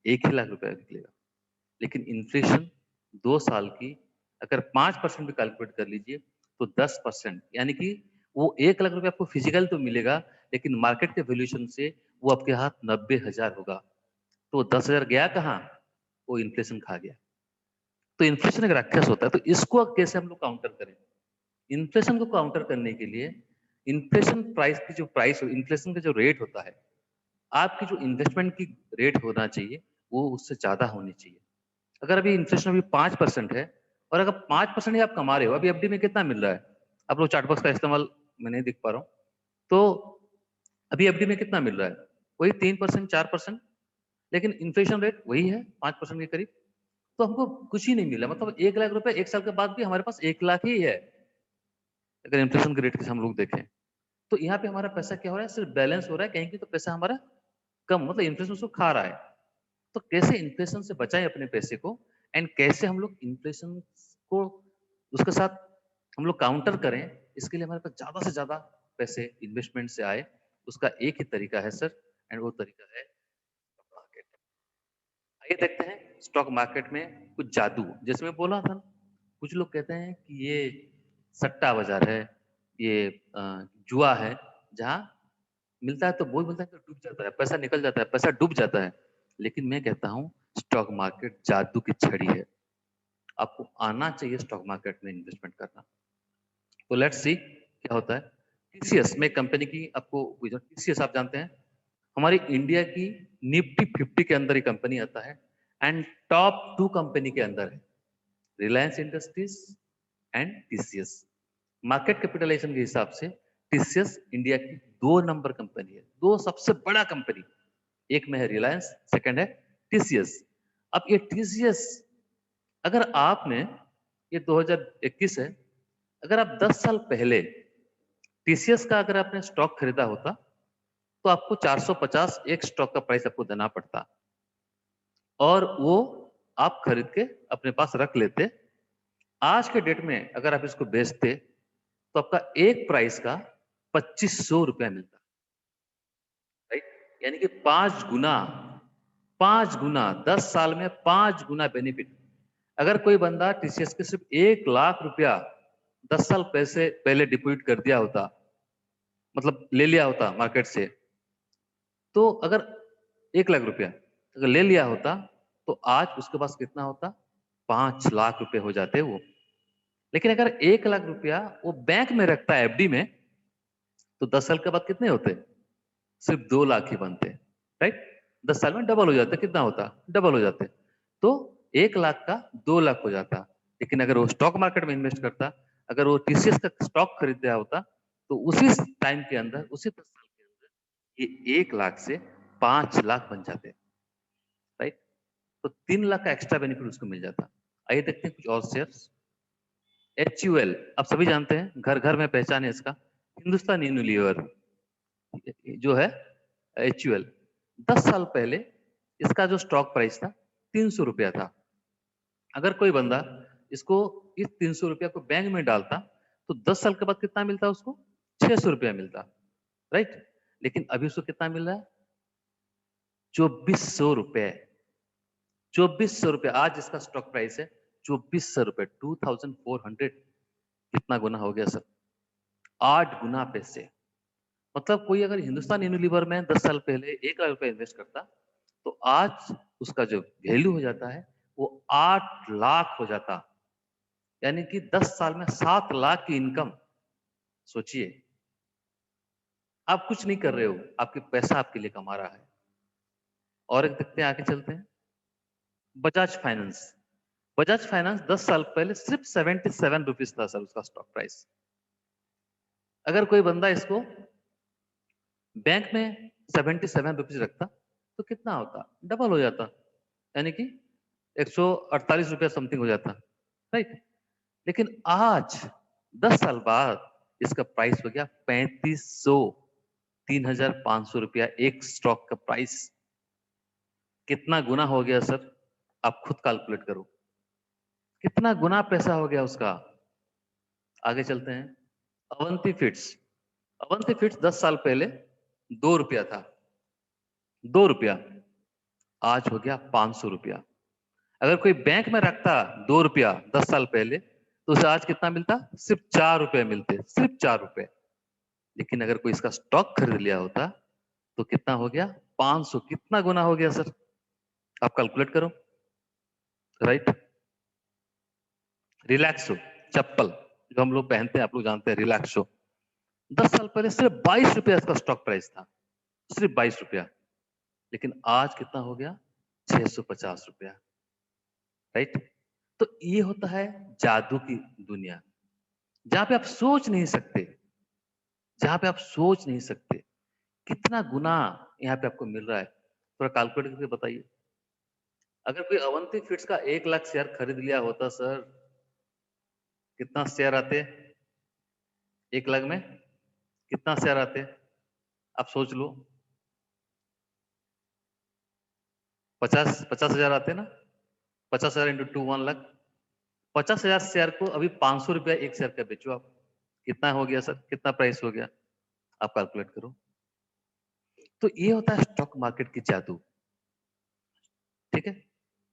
1 ही लाख रुपया निकलेगा। लेकिन इन्फ्लेशन 2 साल की अगर 5% भी कैलकुलेट कर लीजिए, तो 10% यानी कि वो 1 लाख रुपया आपको फिजिकल तो मिलेगा, लेकिन मार्केट के वैल्यूएशन से वो आपके हाथ 90,000 होगा। तो 10,000 गया कहाँ? वो इन्फ्लेशन खा गया। तो इन्फ्लेशन एक राक्षस होता है, तो इसको कैसे हम लोग काउंटर करें? इन्फ्लेशन को काउंटर करने के लिए इन्फ्लेशन का जो रेट होता है, आपकी जो इन्वेस्टमेंट की रेट होना चाहिए, वो उससे ज़्यादा होनी चाहिए। अगर अभी इन्फ्लेशन अभी 5% है और अगर 5% ही आप कमा रहे हो, अभी एफडी में कितना मिल रहा है? आप लोग चार्ट बॉक्स का इस्तेमाल मैं नहीं दिख पा रहा हूँ। तो अभी एफडी में कितना मिल रहा है? वही 3%, 4%, लेकिन इन्फ्लेशन रेट वही है 5% के करीब। तो हमको कुछ ही नहीं मिला, मतलब 1 लाख रुपए 1 साल के बाद भी हमारे पास 1 लाख ही है, अगर इन्फ्लेशन के रेट से हम लोग देखें। तो यहाँ पे हमारा पैसा क्या हो रहा है? सिर्फ बैलेंस हो रहा है, कहीं की तो पैसा हमारा कम, मतलब इन्फ्लेशन उसको खा रहा है। तो कैसे इन्फ्लेशन से बचाएं अपने पैसे को एंड कैसे हम लोग इन्फ्लेशन को उसके साथ हम लोग काउंटर करें, इसके लिए हमारे पास ज्यादा से ज्यादा पैसे इन्वेस्टमेंट से आए, उसका एक ही तरीका है सर, एंड वो तरीका है मार्केट। आइए देखते हैं स्टॉक मार्केट में कुछ जादू, जैसे मैं बोला था, कुछ लोग कहते हैं कि ये सट्टा बाजार है, ये जुआ है, जहाँ मिलता है तो बहुत मिलता है तो डूब जाता है, पैसा निकल जाता है, पैसा डूब जाता है। लेकिन मैं कहता हूँ स्टॉक मार्केट जादू की छड़ी है। आपको आना चाहिए स्टॉक मार्केट में इन्वेस्टमेंट करना। तो लेट्स सी क्या होता है। टीसीएस में कंपनी की आपको, टीसीएस आप जानते हैं, हमारी इंडिया की निफ्टी 50 के अंदर ही कंपनी आता है एंड टॉप 2 कंपनी के अंदर है Reliance Industries and TCS. Market capitalization के हिसाब से टीसीएस इंडिया की 2 नंबर कंपनी है, 2 सबसे बड़ा कंपनी। एक में है रिलायंस, सेकंड है टीसीएस। अब ये टीसीएस, अगर आपने, ये 2021 है, अगर आप 10 साल पहले टीसीएस का अगर आपने स्टॉक खरीदा होता, तो आपको 450 एक स्टॉक का प्राइस आपको देना पड़ता और वो आप खरीद के अपने पास रख लेते। आज के डेट में अगर आप इसको बेचते, तो आपका एक प्राइस का 2500 रुपया मिलता, राइट? यानी कि 5 गुना 10 साल में 5 गुना बेनिफिट। अगर कोई बंदा टीसीएस के सिर्फ 1 लाख रुपया 10 साल पैसे पहले डिपॉजिट कर दिया होता, मतलब ले लिया होता मार्केट से, तो अगर 1 लाख रुपया अगर ले लिया होता, तो आज उसके पास कितना होता? 5 लाख रुपए हो जाते वो। लेकिन अगर 1 लाख रुपया वो बैंक में रखता है एफडी में, तो 10 साल के बाद कितने होते? सिर्फ 2 लाख ही बनते, राइट? 10 साल में डबल हो जाते, कितना होता? डबल हो जाते। तो 1 लाख का 2 लाख हो जाता। लेकिन अगर वो स्टॉक मार्केट में इन्वेस्ट करता, अगर वो टीसीएस का स्टॉक खरीद रहा होता, तो उसी टाइम के अंदर, उसी 10 साल के अंदर ये 1 लाख से 5 लाख बन जाते हैं, राइट? तो 3 लाख का एक्स्ट्रा बेनिफिट उसको मिल जाता। आइए देखते हैं कुछ और शेयर्स। HUL, आप सभी जानते हैं, घर घर में पहचान है इसका, हिंदुस्तान यूनिलीवर जो है HUL, 10 साल पहले इसका जो स्टॉक प्राइस था 300 रुपया था। अगर कोई बंदा इसको इस 300 रुपया को बैंक में डालता तो 10 साल के बाद कितना मिलता उसको? 600 रुपया मिलता, राइट? लेकिन अभी उसको कितना मिल रहा है? 2400 रुपए। 2400 रुपए आज इसका स्टॉक प्राइस है, 2400 रुपए, 2400। कितना गुना हो गया सर? 8 गुना पैसे। मतलब कोई अगर हिंदुस्तान यूनिलीवर में 10 साल पहले 1 लाख रुपए इन्वेस्ट करता तो आज उसका जो वैल्यू हो जाता है वो 8 लाख हो जाता। यानी कि 10 साल में 7 लाख की इनकम। सोचिए, आप कुछ नहीं कर रहे हो, आपके पैसा आपके लिए कमा रहा है। और एक देखते हैं, आगे चलते हैं। बजाज फाइनेंस। बजाज फाइनेंस 10 साल पहले सिर्फ 77 रुपीज था सर उसका स्टॉक प्राइस। अगर कोई बंदा इसको बैंक में 77 रुपीज रखता तो कितना होता? डबल हो जाता, यानी कि 148 रुपया समथिंग हो जाता, राइट? लेकिन आज 10 साल बाद इसका प्राइस हो गया 3500, 3500 रुपया एक स्टॉक का प्राइस। कितना गुना हो गया सर? आप खुद कैलकुलेट करो, कितना गुना पैसा हो गया उसका। आगे चलते हैं। अवंती फीड्स। अवंती फीड्स 10 साल पहले 2 रुपया था, 2 रुपया, आज हो गया 500 रुपया। अगर कोई बैंक में रखता 2 रुपया 10 साल पहले तो उसे आज कितना मिलता? सिर्फ 4 रुपए मिलते, सिर्फ 4 रुपए। लेकिन अगर कोई इसका स्टॉक खरीद लिया होता तो कितना हो गया? 500। कितना गुना हो गया सर? आप कैलकुलेट करो, राइट? रिलैक्सो चप्पल जो हम लोग पहनते हैं, आप लोग जानते हैं, रिलैक्सो 10 साल पहले सिर्फ 22 रुपया इसका स्टॉक प्राइस था, सिर्फ 22 रुपया। लेकिन आज कितना हो गया? 650 रुपया, राइट? तो ये होता है जादू की दुनिया, जहां पे आप सोच नहीं सकते, जहां पे आप सोच नहीं सकते कितना गुना यहाँ पे आपको मिल रहा है। थोड़ा कैलकुलेट करके बताइए। अगर कोई अवंती फीड्स का 1 लाख शेयर खरीद लिया होता सर, कितना शेयर आते? 1 लाख में कितना शेयर आते? आप सोच लो। 50 हजार आते ना? 50,000 इंटू 2 1 लाख। 50,000 शेयर को अभी 500 रुपया एक शेयर का बेचो आप, कितना हो गया सर? कितना प्राइस हो गया? आप कैलकुलेट करो। तो ये होता है स्टॉक मार्केट की जादू, ठीक है?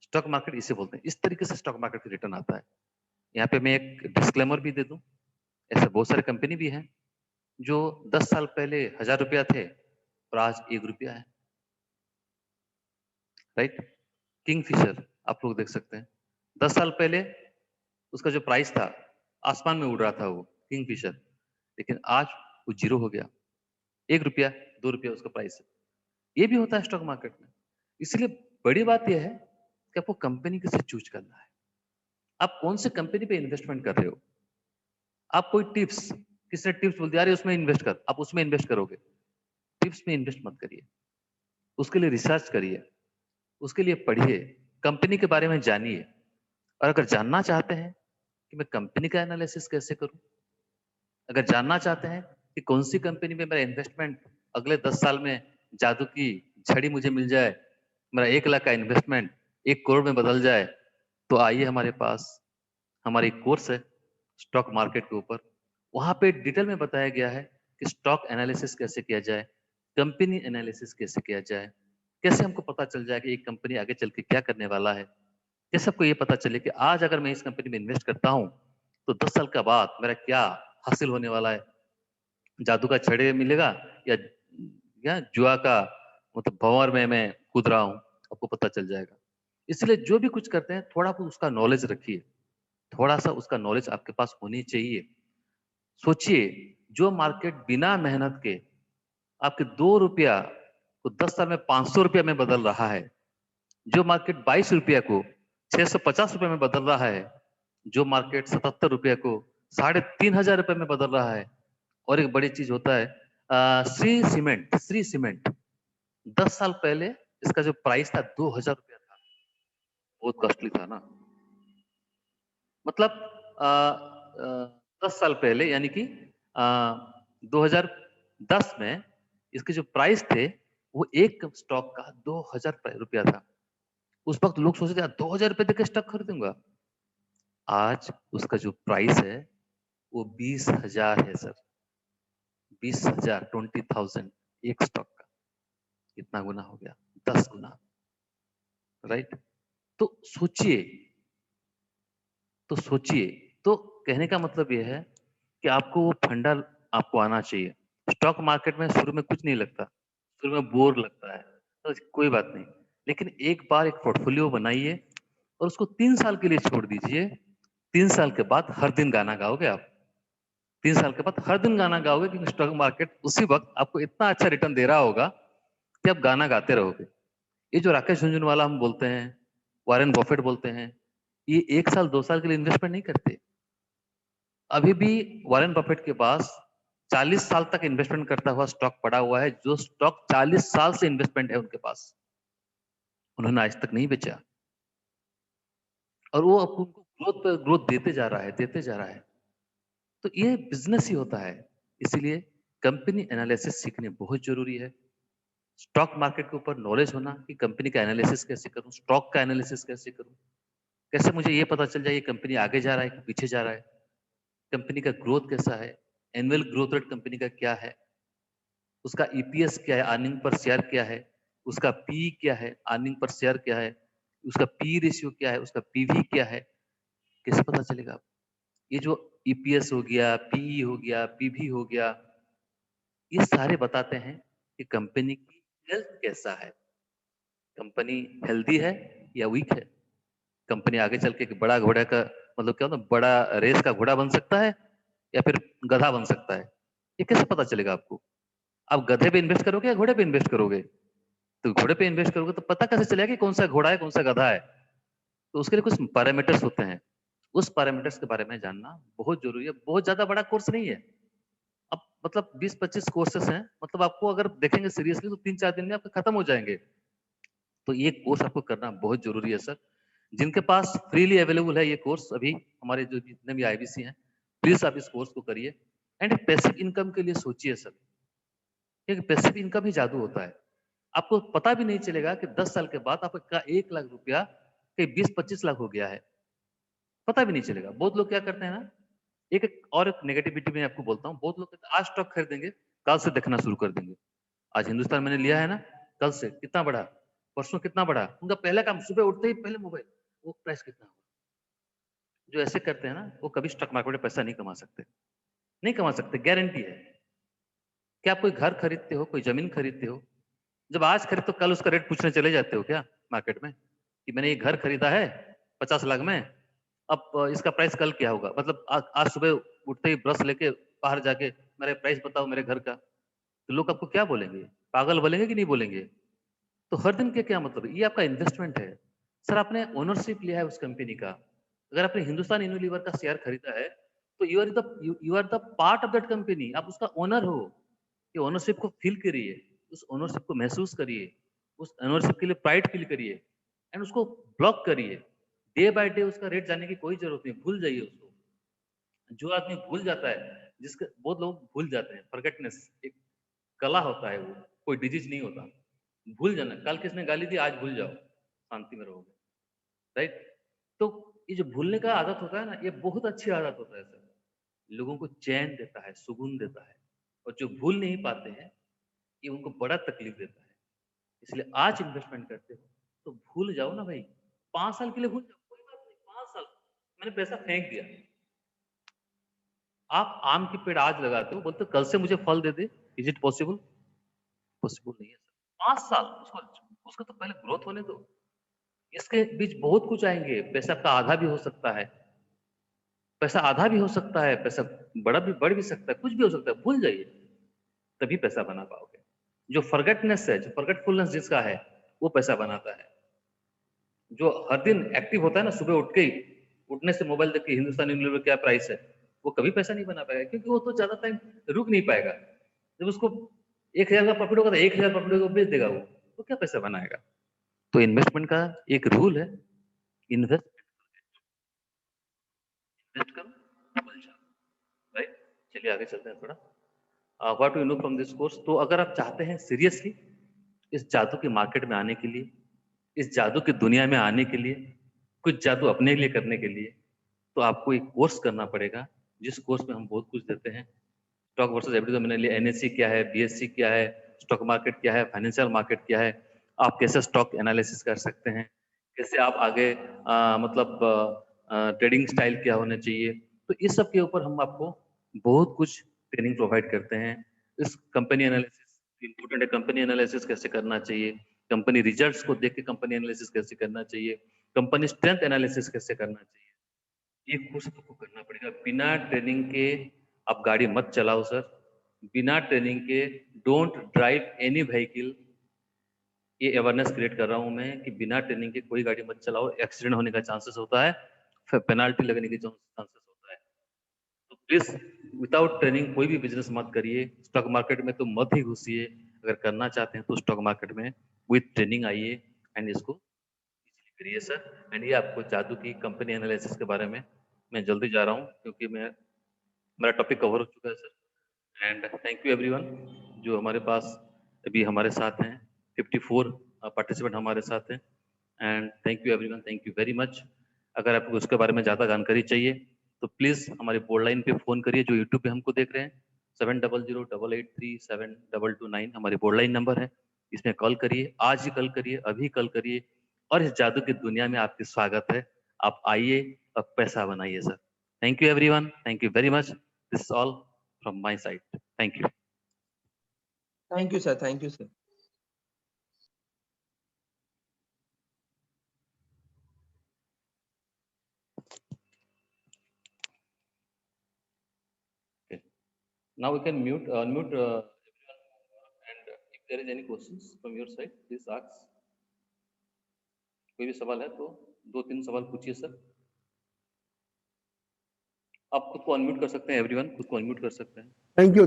स्टॉक मार्केट इसे बोलते हैं, इस तरीके से स्टॉक मार्केट का रिटर्न आता है। यहाँ पे मैं एक डिस्क्लेमर भी दे दूं, ऐसे बहुत सारे कंपनी भी हैं जो 10 साल पहले 1000 रुपया थे और आज 1 रुपया है, राइट? किंगफिशर आप लोग देख सकते हैं, 10 साल पहले उसका जो प्राइस था आसमान में उड़ रहा था वो किंगफिशर, लेकिन आज वो 0 हो गया, 1 रुपया 2 रुपया उसका प्राइस है। ये भी होता है स्टॉक मार्केट में। इसलिए बड़ी बात यह है कि आपको कंपनी किसे चूज करना है, आप कौन से कंपनी पे इन्वेस्टमेंट कर रहे हो। आप कोई टिप्स, किसी ने टिप्स बोल दिया अरे उसमें इन्वेस्ट कर, आप उसमें इन्वेस्ट करोगे। टिप्स में इन्वेस्ट मत करिए, उसके लिए रिसर्च करिए, उसके लिए पढ़िए, कंपनी के बारे में जानिए। और अगर जानना चाहते हैं कि मैं कंपनी का एनालिसिस कैसे करूं, अगर जानना चाहते हैं कि कौन सी कंपनी में मेरा इन्वेस्टमेंट अगले 10 साल में जादू की छड़ी मुझे मिल जाए, मेरा 1 लाख का इन्वेस्टमेंट 1 करोड़ में बदल जाए, तो आइए हमारे पास हमारी कोर्स है स्टॉक मार्केट के ऊपर। वहां पे डिटेल में बताया गया है कि स्टॉक एनालिसिस कैसे किया जाए, कंपनी एनालिसिस कैसे किया जाए, कैसे हमको पता चल जाए कि एक कंपनी आगे चल के क्या करने वाला है, कैसे आपको ये पता चले कि आज अगर मैं इस कंपनी में इन्वेस्ट करता हूँ तो 10 साल के बाद मेरा क्या हासिल होने वाला है, जादू का छड़े मिलेगा या जुआ का मतलब भंवर में मैं कूद रहा हूँ, आपको पता चल जाएगा। इसलिए जो भी कुछ करते हैं थोड़ा बहुत उसका नॉलेज रखिए, थोड़ा सा उसका नॉलेज आपके पास होनी चाहिए। सोचिए, जो मार्केट बिना मेहनत के आपके 2 रुपया को 10 साल में 500 रुपया में बदल रहा है, जो मार्केट 22 रुपया को 650 रुपये में बदल रहा है, जो मार्केट 77 रुपये को 3,500 रुपये में बदल रहा है, और एक बड़ी चीज होता है श्री सीमेंट 10 साल पहले इसका जो प्राइस था 2000 रुपया था, बहुत कॉस्टली था ना। मतलब 10 साल पहले यानी कि 2010 में इसके जो प्राइस थे वो एक स्टॉक का 2000 रुपया था। उस वक्त लोग सोचते थे 2000 रुपये देकर स्टॉक खरीदूंगा। आज उसका जो प्राइस है वो 20,000 है सर। 20,000 20,000 एक स्टॉक का। कितना गुना हो गया? 10 गुना। राइट? तो सोचिए, तो कहने का मतलब यह है कि आपको वो फंडा आपको आना चाहिए। स्टॉक मार्केट में शुरू में कुछ नहीं लगता, शुरू में बोर लगता है, तो कोई बात नहीं। लेकिन एक बार एक पोर्टफोलियो बनाइए और उसको 3 साल के लिए छोड़ दीजिए। 3 साल के बाद हर दिन गाना गाओगे आप। 3 साल के बाद हर दिन गाना गाओगे, क्योंकि स्टॉक मार्केट उसी वक्त आपको इतना अच्छा रिटर्न दे रहा होगा कि आप गाना गाते रहोगे। ये जो राकेश झुनझुनवाला हम बोलते हैं, वॉरेन बफेट बोलते हैं, ये 1 साल 2 साल के लिए इन्वेस्टमेंट नहीं करते। अभी भी वॉरेन बफेट के पास 40 साल तक इन्वेस्टमेंट करता हुआ स्टॉक पड़ा हुआ है, जो स्टॉक 40 साल से इन्वेस्टमेंट है उनके पास, उन्होंने आज तक नहीं बेचा। और वो अब उनको ग्रोथ पर ग्रोथ देते जा रहा है, देते जा रहा है। तो ये बिजनेस ही होता है। इसीलिए कंपनी एनालिसिस सीखने बहुत जरूरी है। स्टॉक मार्केट के ऊपर नॉलेज होना कि कंपनी का एनालिसिस कैसे करूं, स्टॉक का एनालिसिस कैसे करूं, कैसे मुझे ये पता चल जाए ये कंपनी आगे जा रहा है कि पीछे जा रहा है, कंपनी का ग्रोथ कैसा है, एनुअल ग्रोथ रेट कंपनी का क्या है, उसका ईपीएस क्या है, अर्निंग पर शेयर क्या है, उसका पी क्या है, अर्निंग पर शेयर क्या है, उसका पी रेशियो क्या है, उसका पीवी क्या है, कैसे पता चलेगा? ये जो ईपीएस हो गया, पीई हो गया, पीवी हो गया, ये सारे बताते हैं कि कंपनी की हेल्थ कैसा है, कंपनी हेल्दी है या वीक है। कंपनी आगे चल के एक बड़ा घोड़ा का मतलब क्या होता है, बड़ा रेस का घोड़ा बन सकता है या फिर गधा बन सकता है। ये कैसे पता चलेगा आपको? आप गधे पे इन्वेस्ट करोगे या घोड़े पे इन्वेस्ट करोगे? तो घोड़े पे इन्वेस्ट करोगे तो पता कैसे चलेगा कि कौन सा घोड़ा है कौन सा गधा है? तो उसके लिए कुछ पैरामीटर्स होते हैं। उस पैरामीटर्स के बारे में जानना बहुत जरूरी है। बहुत ज्यादा बड़ा कोर्स नहीं है। अब मतलब 20-25 कोर्सेस हैं, मतलब आपको अगर देखेंगे सीरियसली तो 3-4 दिन में आपके खत्म हो जाएंगे। तो ये कोर्स आपको करना बहुत जरूरी है सर। जिनके पास फ्रीली अवेलेबल है ये कोर्स, अभी हमारे जो जितने भी आईबीसी हैं, प्लीज आप इस कोर्स को करिए। एंड पैसिव इनकम के लिए सोचिए सर, क्योंकि पैसिव इनकम ही जादू होता है। आपको पता भी नहीं चलेगा कि 10 साल के बाद आपका 1 लाख रुपया कहीं 20-25 लाख हो गया है, पता भी नहीं चलेगा। बहुत लोग क्या करते हैं ना, एक नेगेटिविटी में आपको बोलता हूँ, बहुत लोग कहते हैं आज स्टॉक खरीदेंगे, कल से देखना शुरू कर देंगे। आज हिंदुस्तान मैंने लिया है ना, कल से कितना बढ़ा, परसों कितना बढ़ा, उनका पहला काम सुबह उठते ही पहले मोबाइल, वो प्राइस कितना हुआ। जो ऐसे करते हैं ना, वो कभी स्टॉक मार्केट में पैसा नहीं कमा सकते, नहीं कमा सकते, गारंटी है। क्या आप कोई घर खरीदते हो, कोई जमीन खरीदते हो, जब आज खरीद तो कल उसका रेट पूछने चले जाते हो क्या मार्केट में कि मैंने ये घर खरीदा है 50 लाख में, अब इसका प्राइस कल क्या होगा? मतलब आज सुबह उठते ही ब्रश लेके बाहर जाके मेरे प्राइस बताओ मेरे घर का, तो लोग आपको क्या बोलेंगे? पागल बोलेंगे कि नहीं बोलेंगे? तो हर दिन के क्या मतलब है? ये आपका इन्वेस्टमेंट है। सर आपने ओनरशिप लिया है उस कंपनी का। अगर आपने हिंदुस्तान यूनिलीवर का शेयर खरीदा है, तो you are the part of that company. आप उसका ओनर हो। ये ओनरशिप को फील करिए, उस ओनरशिप को महसूस करिए, उस ओनरशिप के लिए प्राइड फील करिए एंड उसको ब्लॉक करिए। डे बाय डे उसका रेट जानने की कोई जरूरत नहीं, भूल जाइए उसको। जो आदमी भूल जाता है, जिसके बहुत लोग भूल जाते हैं, फॉरगेटनेस एक कला होता है, वो कोई डिजीज नहीं होता। भूल जाना, कल किसने गाली दी आज भूल जाओ, शांति में रहोगे। राइट? तो ये जो भूलने का आदत होता है ना, ये बहुत अच्छी आदत होता है सर। लोगों को चैन देता है, सुकून देता है। और जो भूल नहीं पाते हैं, ये उनको बड़ा तकलीफ देता है। इसलिए आज इन्वेस्टमेंट करते हो तो भूल जाओ ना भाई। 5 साल के लिए भूल जाओ, कोई बात नहीं। 5 साल मैंने पैसा फेंक दिया। आप आम की पेड़ आज लगाते हो, बोलते हो कल से मुझे फल दे दे। Is it possible? पॉसिबल नहीं है सर। 5 साल उसको उसको तो पहले ग्रोथ होने दो। इसके बीच बहुत कुछ आएंगे। पैसा का आधा भी हो सकता है, पैसा आधा भी हो सकता है, पैसा बड़ा भी बढ़ भी सकता है, कुछ भी हो सकता है। भूल जाइए, तभी पैसा बना पाओगे। जो फॉरगेटनेस है, जो फॉरगेटफुलनेस जिसका है, वो पैसा बनाता है। जो हर दिन एक्टिव होता है ना, सुबह उठ के ही, उठने से मोबाइल देख के हिंदुस्तान यूनिलीवर क्या प्राइस है, वो कभी पैसा नहीं बना पाएगा, क्योंकि वो तो ज्यादा टाइम रुक नहीं पाएगा। जब उसको 1000 का प्रॉफिट होगा तो 1000 प्रॉफिट होगा बेच देगा वो, तो क्या पैसा बनाएगा। तो इन्वेस्टमेंट का एक रूल है, इन्वेस्ट इन्वेस्ट करो, डबल जाओ, राइट। चलिए आगे चलते हैं थोड़ा। What you know from this course. तो अगर आप चाहते हैं सीरियसली इस जादू के मार्केट में आने के लिए, इस जादू की दुनिया में आने के लिए, कुछ जादू अपने लिए करने के लिए, तो आपको एक कोर्स करना पड़ेगा, जिस कोर्स में हम बहुत कुछ देते हैं। स्टॉक वर्सेस एफडी का मैंने लिया, एनएससी क्या है, बीएससी क्या है, स्टॉक मार्केट क्या है, फाइनेंशियल मार्केट क्या है, आप कैसे स्टॉक एनालिसिस कर सकते हैं, कैसे आप आगे मतलब ट्रेडिंग स्टाइल क्या होना चाहिए। तो इस सब के ऊपर हम आपको बहुत कुछ ट्रेनिंग प्रोवाइड करते हैं। इस कंपनी एनालिसिस इंपॉर्टेंट है, कंपनी एनालिसिस कैसे करना चाहिए, कंपनी रिजल्ट्स को देख के कंपनी एनालिसिस कैसे करना चाहिए, कंपनी स्ट्रेंथ एनालिसिस कैसे करना चाहिए, ये कोर्स आपको करना पड़ेगा। बिना ट्रेनिंग के आप गाड़ी मत चलाओ सर, बिना ट्रेनिंग के डोंट ड्राइव एनी व्हीकल। ये अवेयरनेस क्रिएट कर रहा हूं मैं कि बिना ट्रेनिंग के कोई गाड़ी मत चलाओ, एक्सीडेंट होने का चांसेस होता है, फिर पेनाल्टी लगने की चांसेस होता है। तो प्लीज विदाउट ट्रेनिंग कोई भी बिजनेस मत करिए, स्टॉक मार्केट में तो मत ही घुसिए। अगर करना चाहते हैं तो स्टॉक मार्केट में विद ट्रेनिंग आइए एंड इसको इजीली करिए सर। एंड ये आपको जादू की कंपनी एनालिसिस के बारे में मैं जल्दी जा रहा हूँ, क्योंकि मेरा टॉपिक कवर हो चुका है sir. And thank you everyone जो हमारे पास अभी हमारे साथ हैं, 54 पार्टिसिपेंट हमारे साथ हैं। And thank you everyone, thank you very much. अगर आपको उसके बारे में ज़्यादा जानकारी चाहिए तो प्लीज़ हमारी बोर्ड लाइन पे फ़ोन करिए, जो यूट्यूब पे हमको देख रहे हैं। 7008837229 हमारी बोर्ड लाइन नंबर है, इसमें कॉल करिए, आज ही कॉल करिए, अभी कॉल करिए। और इस जादू की दुनिया में आपकी स्वागत है, आप आइए और पैसा बनाइए sir. Thank you everyone, thank you very much. This is all from my side, thank you. Thank you, sir. Thank you, sir. Now we can unmute everyone, and if there is any questions from your side, please ask. कोई भी सवाल है तो 2-3 सवाल पूछिए sir. आप खुद को अनम्यूट कर सकते हैं, एवरीवन खुद को अनम्यूट कर सकते हैं। थैंक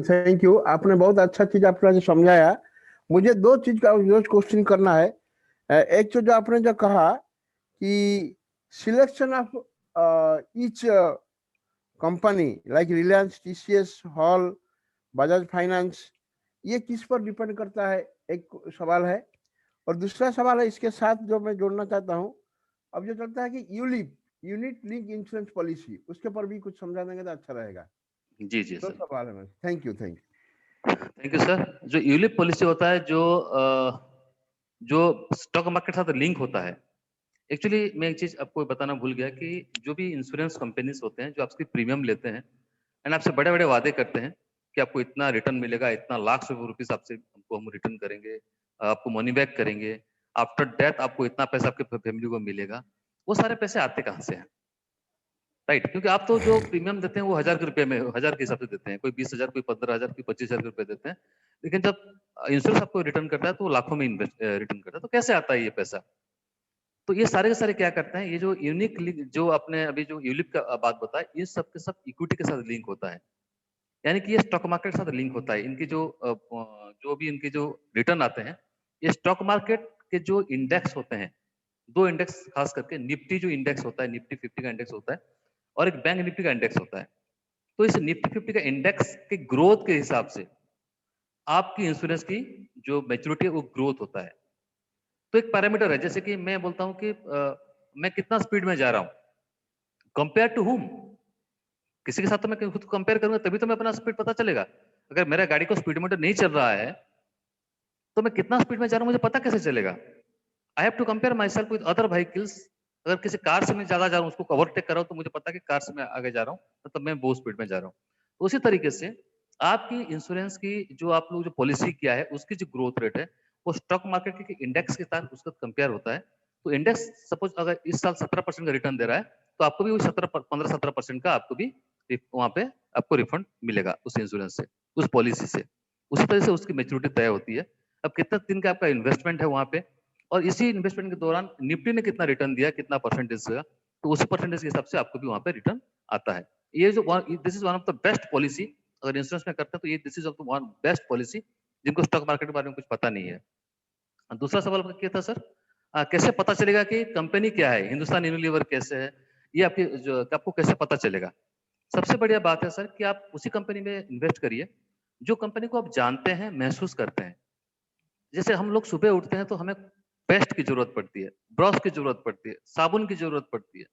यू, आपने बहुत अच्छा चीज आपने जो समझाया। मुझे दो चीज का रोज क्वेश्चन करना है। एक तो जो आपने जो कहा कि selection of each company like Reliance, TCS, hall, Bajaj finance, ये किस पर डिपेंड करता है, एक सवाल है। और दूसरा सवाल है इसके साथ जो मैं जोड़ना चाहता हूँ, अब जो चलता है कि ULIP, unit link insurance policy, उसके पर भी कुछ समझा देंगे तो अच्छा रहेगा। जी जी दो सर, सवाल है। Thank you. Thank you sir. जो यूलिप पॉलिसी होता है, जो स्टॉक मार्केट के साथ लिंक होता है, एक्चुअली मैं एक चीज आपको बताना भूल गया कि जो भी इंश्योरेंस कंपनीज होते हैं जो आपसे प्रीमियम लेते हैं एंड आपसे बड़े बड़े वादे करते हैं कि आपको इतना रिटर्न मिलेगा, इतना लाख रुपीस आपसे हमको हम रिटर्न करेंगे, आपको मनी बैक करेंगे, आफ्टर डेथ आपको इतना पैसा आपके फैमिली को मिलेगा। वो सारे पैसे आते कहाँ से हैं, राइट? क्योंकि आप तो जो प्रीमियम देते हैं वो 1000 के रुपए में, 1000 के हिसाब से देते हैं, कोई 20,000, कोई 15,000, कोई 25,000 रुपए देते हैं। लेकिन जब इंश्योरेंस आपको रिटर्न करता है तो वो लाखों में रिटर्न करता है। तो कैसे आता है ये पैसा? तो ये सारे के सारे क्या करते हैं, ये जो यूनिक जो आपने अभी जो यूलिप का बात बताया, ये सब के सब इक्विटी के साथ लिंक होता है। यानी कि ये स्टॉक मार्केट के साथ लिंक होता है। इनकी जो भी इनके जो रिटर्न आते हैं, ये स्टॉक मार्केट के जो इंडेक्स होते हैं, दो इंडेक्स खास करके, निफ्टी जो इंडेक्स होता है, निफ्टी 50 का इंडेक्स होता है, और एक बैंक निफ्टी का इंडेक्स होता है। तो इस निफ्टी 50 का इंडेक्स के ग्रोथ के हिसाब से आपकी इंश्योरेंस की जो मैच्योरिटी है वो ग्रोथ होता है। तो एक पैरामीटर है, जैसे कि मैं बोलता हूँ कि मैं कितना स्पीड में जा रहा हूँ, कंपेयर टू हुम। किसी के साथ तो मैं खुद को कंपेयर करूंगा तभी तो मैं अपना स्पीड पता चलेगा। अगर मेरा गाड़ी को स्पीडोमीटर नहीं चल रहा है तो मैं कितना स्पीड में जा रहा हूँ मुझे पता कैसे चलेगा? I have to compare myself with other vehicles. अगर किसी कार से मैं ज्यादा जा रहा हूँ, उसको ओवरटेक कर रहा हूँ, तो मुझे पता है कि कार से मैं आगे जा रहा हूँ, मतलब मैं बहुत स्पीड में जा रहा हूँ। तो उसी तरीके से आपकी इंश्योरेंस की जो आप लोग जो पॉलिसी किया है उसकी जो ग्रोथ रेट है वो स्टॉक मार्केट के इंडेक्स के साथ उसका कंपेयर होता है। तो इंडेक्स सपोज अगर इस साल 17% का रिटर्न दे रहा है तो आपको भी 15-17% का आपको भी वहां पे आपको रिफंड मिलेगा उस इंश्योरेंस से, उस पॉलिसी से। उसी तरह से उसकी मेच्योरिटी तय होती है। अब कितना दिन का आपका इन्वेस्टमेंट है वहां पे, और इसी इन्वेस्टमेंट के दौरान निफ्टी ने कितना रिटर्न दिया, कितना परसेंटेज का, तो उसी परसेंटेज के हिसाब से आपको भी वहां पे रिटर्न आता है। ये जो this is one of the best policy, अगर इंश्योरेंस में करते हैं तो ये this is of the one best policy जिनको स्टॉक मार्केट के बारे में कुछ पता नहीं है। दूसरा सवाल क्या था सर? कैसे पता चलेगा कि कंपनी क्या है, हिंदुस्तान यूनिलीवर कैसे है, ये आपको कैसे पता चलेगा? सबसे बढ़िया बात है सर कि आप उसी कंपनी में इन्वेस्ट करिए जो कंपनी को आप जानते हैं, महसूस करते हैं। जैसे हम लोग सुबह उठते हैं तो हमें पेस्ट की जरूरत पड़ती है, ब्रश की जरूरत पड़ती है, साबुन की जरूरत पड़ती है।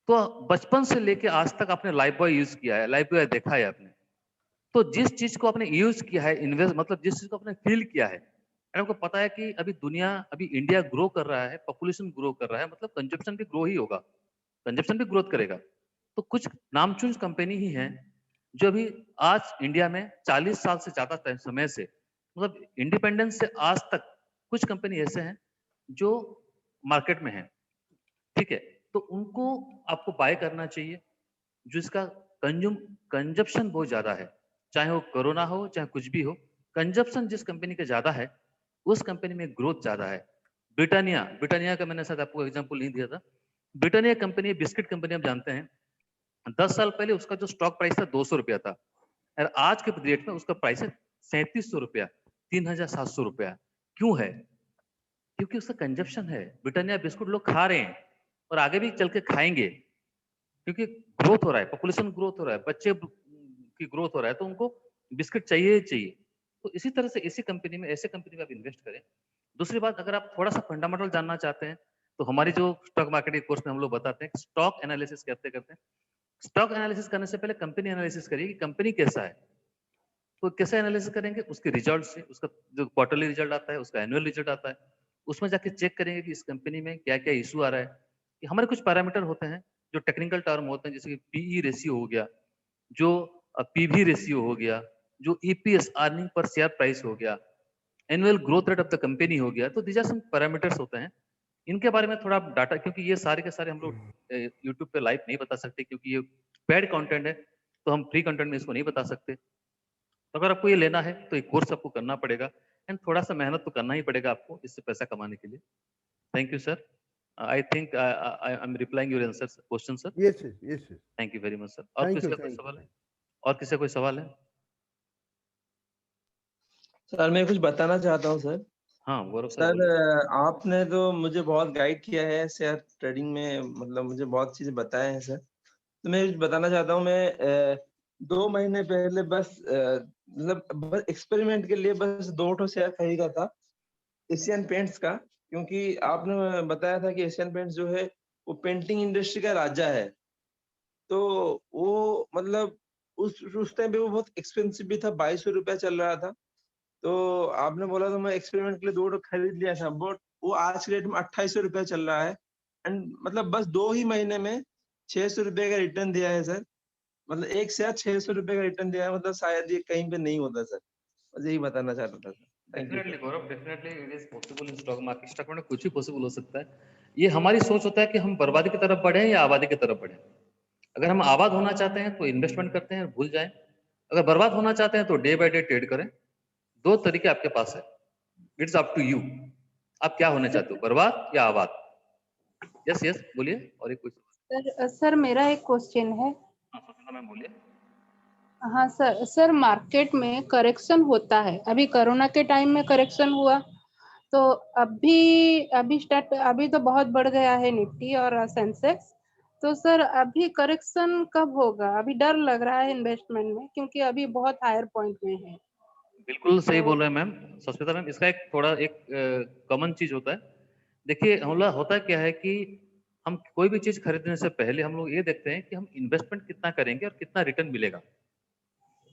तो बचपन से लेके आज तक आपने लाइफ बॉय यूज किया है, लाइफ बॉय देखा है आपने। तो जिस चीज को आपने यूज किया है, इन्वेस्ट मतलब जिस चीज को आपने फील किया है, और आपको पता है कि अभी इंडिया ग्रो कर रहा है, पॉपुलेशन ग्रो कर रहा है, मतलब कंजप्शन भी ग्रो ही होगा, कंजप्शन भी ग्रोथ करेगा। तो कुछ नामचून कंपनी ही हैं जो अभी आज इंडिया में 40 साल से ज्यादा समय से, मतलब इंडिपेंडेंस से आज तक कुछ कंपनी ऐसे हैं जो मार्केट में हैं, ठीक है? तो उनको आपको बाय करना चाहिए जिसका कंजप्शन बहुत ज्यादा है, चाहे वो कोरोना हो चाहे कुछ भी हो। कंजप्शन जिस कंपनी का ज्यादा है उस कंपनी में ग्रोथ ज्यादा है। ब्रिटानिया ब्रिटानिया का मैंने शायद आपको एग्जांपल नहीं दिया था। ब्रिटानिया कंपनी, बिस्किट कंपनी, आप जानते हैं 10 साल पहले उसका जो स्टॉक प्राइस था 200 रुपया था, और आज के डेट में उसका प्राइस है 3700 रुपया, 3700 रुपया। क्यों है? क्योंकि उसका कंजप्शन है। ब्रिटानिया बिस्कुट लोग खा रहे हैं और आगे भी चल के खाएंगे, क्योंकि ग्रोथ हो रहा है, पॉपुलेशन ग्रोथ हो रहा है, बच्चे की ग्रोथ हो रहा है, तो उनको बिस्किट चाहिए ही चाहिए। तो इसी तरह से ऐसी कंपनी में, ऐसे कंपनी में आप इन्वेस्ट करें। दूसरी बात, अगर आप थोड़ा सा फंडामेंटल जानना चाहते हैं तो हमारी जो स्टॉक मार्केट के कोर्स में हम लोग बताते हैं स्टॉक एनालिसिस करते करते हैं। स्टॉक एनालिसिस करने से पहले कंपनी एनालिसिस करिए कि कंपनी कैसा है। तो कैसे एनालिसिस करेंगे? उसके रिजल्ट से, उसका जो क्वार्टरली रिजल्ट आता है, उसका एनुअल रिजल्ट आता है, उसमें जाके चेक करेंगे कि इस कंपनी में क्या क्या इशू आ रहा है। कि हमारे कुछ पैरामीटर होते हैं जो टेक्निकल टर्म होते हैं, जैसे कि पीई रेशियो हो गया, जो पीवी रेशियो हो गया, जो EPS earning per share price हो गया, annual growth rate of the company हो गया। तो दीज आर सम पैरामीटर्स होते हैं, इनके बारे में थोड़ा आप डाटा, क्योंकि ये सारे के सारे हम लोग यूट्यूब पे लाइव नहीं बता सकते क्योंकि ये पेड कंटेंट है, तो हम फ्री कंटेंट में इसको नहीं बता सकते। तो अगर आपको ये लेना है तो एक कोर्स आपको करना पड़ेगा, एंड थोड़ा सा मेहनत तो करना ही पड़ेगा आपको इससे पैसा कमाने के लिए। Thank you sir. I think I am replying your answer question sir. Yes, yes, yes, yes. Thank you very much sir. और Thank किसी you, का कोई thank you. सवाल है? और किसी का कोई सवाल है? सर मैं कुछ बताना चाहता हूँ सर। हाँ गौरव सर सर बोलिए। आपने तो मुझे बहुत गाइड किया है शेयर ट्रेडिंग में, मतलब मुझे बहुत चीजें बताए हैं सर। तो मैं कुछ बताना चाहता हूँ। मैं 2 महीने पहले बस मतलब बस एक्सपेरिमेंट के लिए बस 2 शेयर खरीदा था एशियन पेंट्स का, क्योंकि आपने बताया था कि एशियन पेंट्स जो है वो पेंटिंग इंडस्ट्री का राजा है। तो वो मतलब उस टाइम पे वो बहुत एक्सपेंसिव भी था, 2200 रुपया चल रहा था। तो आपने बोला तो मैं एक्सपेरिमेंट के लिए 2 खरीद लिया था, बट वो आज के रेट में 2800 रुपया चल रहा है। एंड मतलब बस 2 ही महीने में 600 रुपये का रिटर्न दिया है सर। मतलब एक शेयर 600 रुपये का रिटर्न दिया है, मतलब शायद ये कहीं पे नहीं होता सर। बस यही बताना चाहता था sir. Thank you definitely sir. Gaurav, definitely it is possible in stock market. Stock market कुछ भी पॉसिबल हो सकता है। ये हमारी सोच होता है कि हम बर्बादी की तरफ बढ़े या आबादी की तरफ बढ़े। अगर हम आबाद होना चाहते हैं तो इन्वेस्टमेंट करते हैं, भूल जाएं। अगर बर्बाद होना चाहते हैं तो डे बाय डे ट्रेड करें। दो तरीके आपके पास है, इट्स अप टू यू। आप क्या होना चाहते हो, बर्बाद या आबाद? यस यस बोलिए। और एक क्वेश्चन। सर मेरा एक क्वेश्चन है। हाँ सुषमा मैम बोलिए। हाँ सर, सर मार्केट में करेक्शन होता है, अभी कोरोना के टाइम में करेक्शन हुआ, तो अभी तो बहुत बढ़ गया है निफ्टी और सेंसेक्स। तो सर अभी करेक्शन कब होगा? अभी डर लग रहा है इन्वेस्टमेंट में, क्योंकि अभी बहुत हायर पॉइंट में है। बिल्कुल सही तो बोल रहे हैं मैम, सस्मिता मैम। इसका एक थोड़ा एक कॉमन चीज होता है। देखिए होता क्या है कि हम कोई भी चीज खरीदने से पहले हम लोग ये देखते हैं कि हम इन्वेस्टमेंट कितना करेंगे और कितना रिटर्न मिलेगा।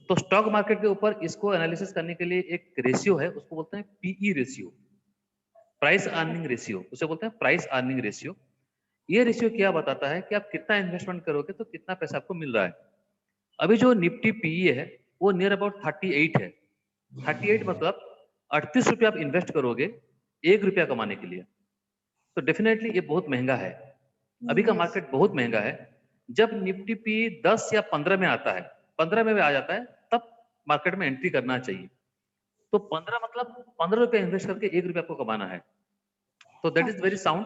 तो स्टॉक मार्केट के ऊपर इसको एनालिसिस करने के लिए एक रेशियो है, उसको बोलते हैं PE ratio, price earning ratio, उसे बोलते हैं प्राइस अर्निंग रेशियो। ये रेशियो क्या बताता है कि आप कितना इन्वेस्टमेंट करोगे तो कितना पैसा आपको मिल रहा है। अभी जो निफ्टी पीई है वो नियर अबाउट 38 है। 38 मतलब 38 रुपया आप इन्वेस्ट करोगे 1 रुपया कमाने के लिए। तो डेफिनेटली ये बहुत महंगा है। अभी का मार्केट बहुत महंगा है। जब निफ्टी पी 10 या 15 में आता है, 15 में भी आ जाता है, तब मार्केट में एंट्री करना चाहिए। तो 15 मतलब 15 रुपया इन्वेस्ट करके 1 रुपया आपको कमाना है। तो दैट इज वेरी साउंड।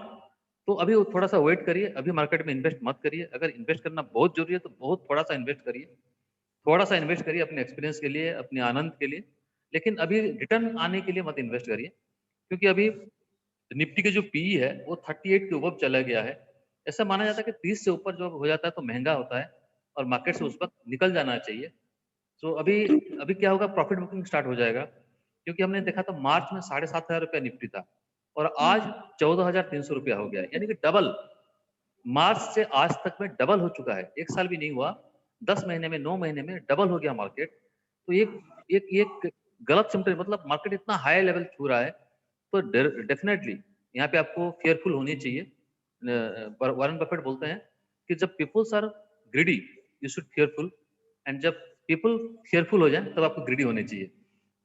तो अभी वो थोड़ा सा वेट करिए, अभी मार्केट में इन्वेस्ट मत करिए। अगर इन्वेस्ट करना बहुत जरूरी है तो बहुत थोड़ा सा इन्वेस्ट करिए, थोड़ा सा इन्वेस्ट करिए अपने एक्सपीरियंस के लिए, अपने आनंद के लिए, लेकिन अभी रिटर्न आने के लिए मत इन्वेस्ट करिए, क्योंकि अभी निफ्टी के जो पीई है वो 38 के ऊपर चला गया है। ऐसा माना जाता है कि 30 से ऊपर जब हो जाता है तो महंगा होता है और मार्केट से उस वक्त निकल जाना चाहिए। तो अभी अभी क्या होगा, प्रॉफिट बुकिंग स्टार्ट हो जाएगा, क्योंकि हमने देखा था मार्च में 7,500 रुपया निफ्टी था और आज 14,300 रुपया हो गया है, यानी कि डबल। मार्च से आज तक में डबल हो चुका है, एक साल भी नहीं हुआ, 10 महीने में 9 महीने में डबल हो गया मार्केट। तो एक गलत सिम्टम, मतलब मार्केट इतना हाई लेवल छू रहा है, तो डेफिनेटली यहाँ पे आपको फेयरफुल होनी चाहिए। वॉरेन बफेट बोलते हैं कि जब peoples are greedy you should fearful, and जब पीपल फेयरफुल हो जाए तब आपको ग्रीडी होने चाहिए।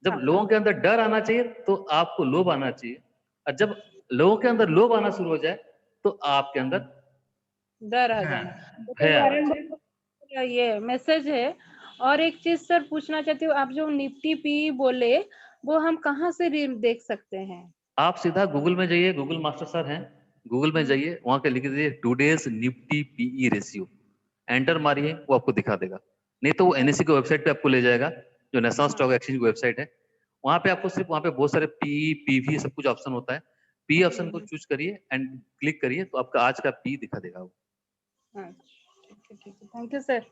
जब लोगों के अंदर डर आना चाहिए तो आपको लोभ आना चाहिए, और जब लोगों के अंदर लोभ आना शुरू हो जाए तो आपके अंदर डर आ जाना। तो भय आना वॉरेन चाहिए। बफेट का ये मैसेज है। और एक चीज सर पूछना चाहती हूँ, आप जो निफ्टी पी बोले वो हम कहाँ से देख सकते हैं? आप सीधा गूगल में जाइए, गूगल मास्टर सर हैं, गूगल में जाइए, वहां के लिख दीजिए today's Nifty PE ratio, enter मारिए, वो आपको दिखा देगा। नहीं तो वो एनएससी की वेबसाइट पे आपको ले जाएगा, जो नेशनल स्टॉक एक्सचेंज की वेबसाइट है। वहां पे आपको सिर्फ, वहां पे बहुत सारे पी पीवी सब कुछ ऑप्शन होता है, पी ऑप्शन को चूज करिए एंड क्लिक करिए, तो आपका आज का पी दिखा देगा वो। ठीक है, thank you sir.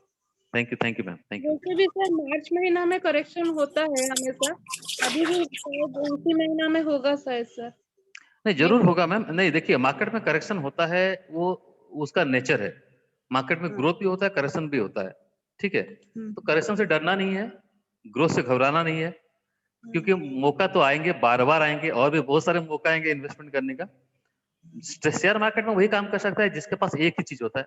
Thank you ma'am, thank you. वैसे भी सर मार्च महीना में करेक्शन होता है हमेशा, अभी भी शायद इसी महीना में होगा शायद सर। नहीं, जरूर होगा मैम। नहीं, देखिए मार्केट में करेक्शन होता है, वो उसका नेचर है। मार्केट में ग्रोथ भी होता है, करेक्शन भी होता है, ठीक है। तो करेक्शन से डरना नहीं है, ग्रोथ से घबराना नहीं है, क्योंकि मौका तो आएंगे, बार बार आएंगे, और भी बहुत सारे मौका आएंगे इन्वेस्टमेंट करने का। शेयर मार्केट में वही काम कर सकता है जिसके पास एक ही चीज होता है,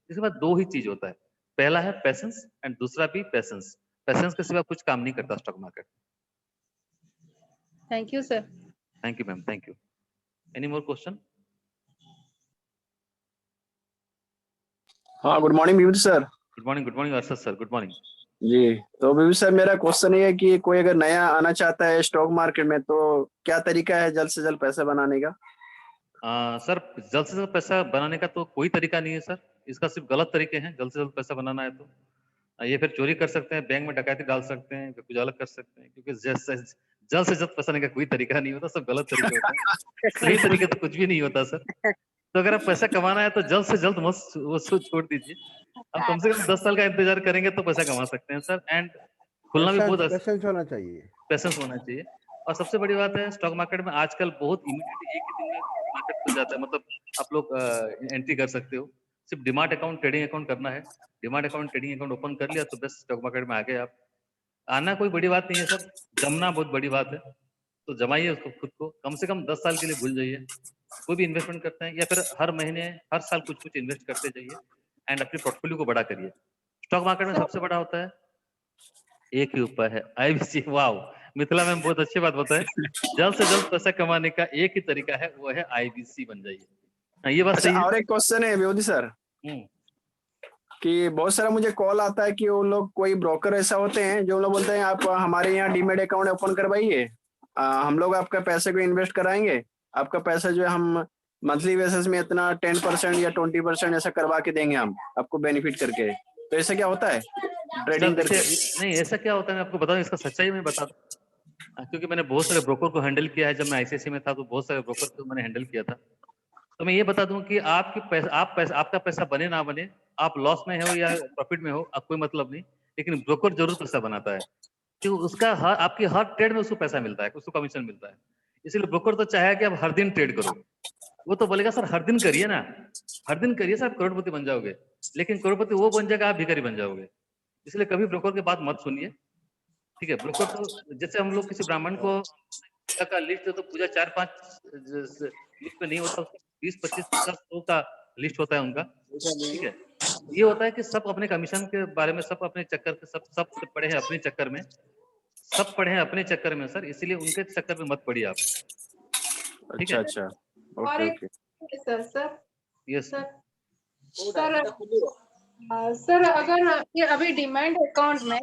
जिसके पास दो ही चीज होता है। पहला है पैसेंस एंड दूसरा भी पैसेंस। पैसेंस के सिवा कुछ काम नहीं करता stock market. Thank you sir. Thank you ma'am, thank you. Any more question? हाँ, good morning Vibhuti sir. Good morning Arshad sir, good morning ji, तो विभूति सर मेरा क्वेश्चन ये है कि कोई अगर नया आना चाहता है स्टॉक मार्केट में, तो क्या तरीका है जल्द से जल्द पैसा बनाने का? सर जल्द से जल्द पैसा बनाने का तो कोई तरीका नहीं है सर, इसका सिर्फ गलत तरीके हैं। जल्द से जल्द पैसा बनाना है तो ये फिर चोरी कर सकते हैं, बैंक में डकैती डाल सकते हैं, फिर कुछ अलग कर सकते हैं, क्योंकि जल्द से जल्द पैसा लेने का कोई तरीका नहीं होता, सब गलत तरीके होता है। सही तरीके तो कुछ भी नहीं होता सर। तो अगर आप पैसा कमाना है तो जल्द से जल्द मत वो छोड़ दीजिए। आप कम से कम 10 साल का इंतजार करेंगे तो पैसा कमा सकते हैं सर। एंड खुलना भी बहुत पेशेंस होना चाहिए, पैसेंस होना चाहिए। और सबसे बड़ी बात है स्टॉक मार्केट में आजकल बहुत इमीडिएटली एक ही दिन में मार्केट खुल जाता है, मतलब आप लोग एंट्री कर सकते हो। सिर्फ डिमार्ट अकाउंट, ट्रेडिंग अकाउंट करना है, DMart account trading account open कर लिया तो बस स्टॉक मार्केट में आ गए आप। आना कोई बड़ी बात नहीं है सर, जमना बहुत बड़ी बात है। तो जमाइए उसको, खुद को कम से कम 10 साल के लिए भूल जाइए। कोई भी इन्वेस्टमेंट करते हैं या फिर हर महीने हर साल कुछ कुछ इन्वेस्ट करते जाइए एंड अपने पोर्टफोलियो को बड़ा करिए। स्टॉक मार्केट में सबसे बड़ा होता है, एक ही उपाय है, आईबीसी। वाओ, मिथिला मैम बहुत अच्छी बात बताए। जल्द से जल्द पैसा कमाने का एक ही तरीका है, वो है आईबीसी बन जाइए। हाँ, ये बात अच्छा, सही है। और एक क्वेश्चन है विभूति सर कि बहुत सारा मुझे कॉल आता है कि वो लोग, कोई ब्रोकर ऐसा होते हैं जो लोग बोलते हैं आप हमारे यहाँ डीमेट अकाउंट ओपन करवाइए, हम लोग आपका पैसे को इन्वेस्ट कराएंगे, आपका पैसा जो है हम मंथली बेसिस में इतना 10% या 20% ऐसा करवा के देंगे हम आपको बेनिफिट करके। तो ऐसा क्या होता है ट्रेडिंग करके? नहीं, ऐसा क्या होता है मैं आपको बताऊं, इसका सच्चाई मैं बता दूं, क्योंकि मैंने बहुत सारे ब्रोकर को हैंडल किया है। जब मैं आईसीआईसी में था तो बहुत सारे ब्रोकर को मैंने हैंडल किया था। तो मैं ये बता दूं कि आपका पैसा बने ना बने, आप लॉस में हो या प्रॉफिट में हो, अब कोई मतलब नहीं, लेकिन ब्रोकर जरूर पैसा बनाता है, क्योंकि उसका आपकी हर ट्रेड में उसको पैसा मिलता है, उसको कमीशन मिलता है। इसलिए ब्रोकर तो चाहे कि आप हर दिन ट्रेड करो, वो तो बोलेगा सर हर दिन करिए ना, हर दिन करिए सर, आप करोड़पति बन जाओगे। लेकिन करोड़पति वो बन जाएगा, आप भिखारी बन जाओगे। इसलिए कभी ब्रोकर की बात मत सुनिए, ठीक है। ब्रोकर तो जैसे हम लोग किसी ब्राह्मण को पूजा का लिस्ट दे तो पूजा 4-5 लिस्ट में नहीं होता, 20-25-50-100 का लिस्ट होता है उनका, ठीक है। ये होता है कि सब अपने कमीशन के बारे में, सब अपने चक्कर के, सब पड़े हैं अपने चक्कर में, सब पड़े हैं अपने चक्कर में सर, इसलिए उनके चक्कर में मत पड़िए आप, ठीक है। अच्छा, और ओके एक सर यस सर अगर ये अभी डिमांड अकाउंट में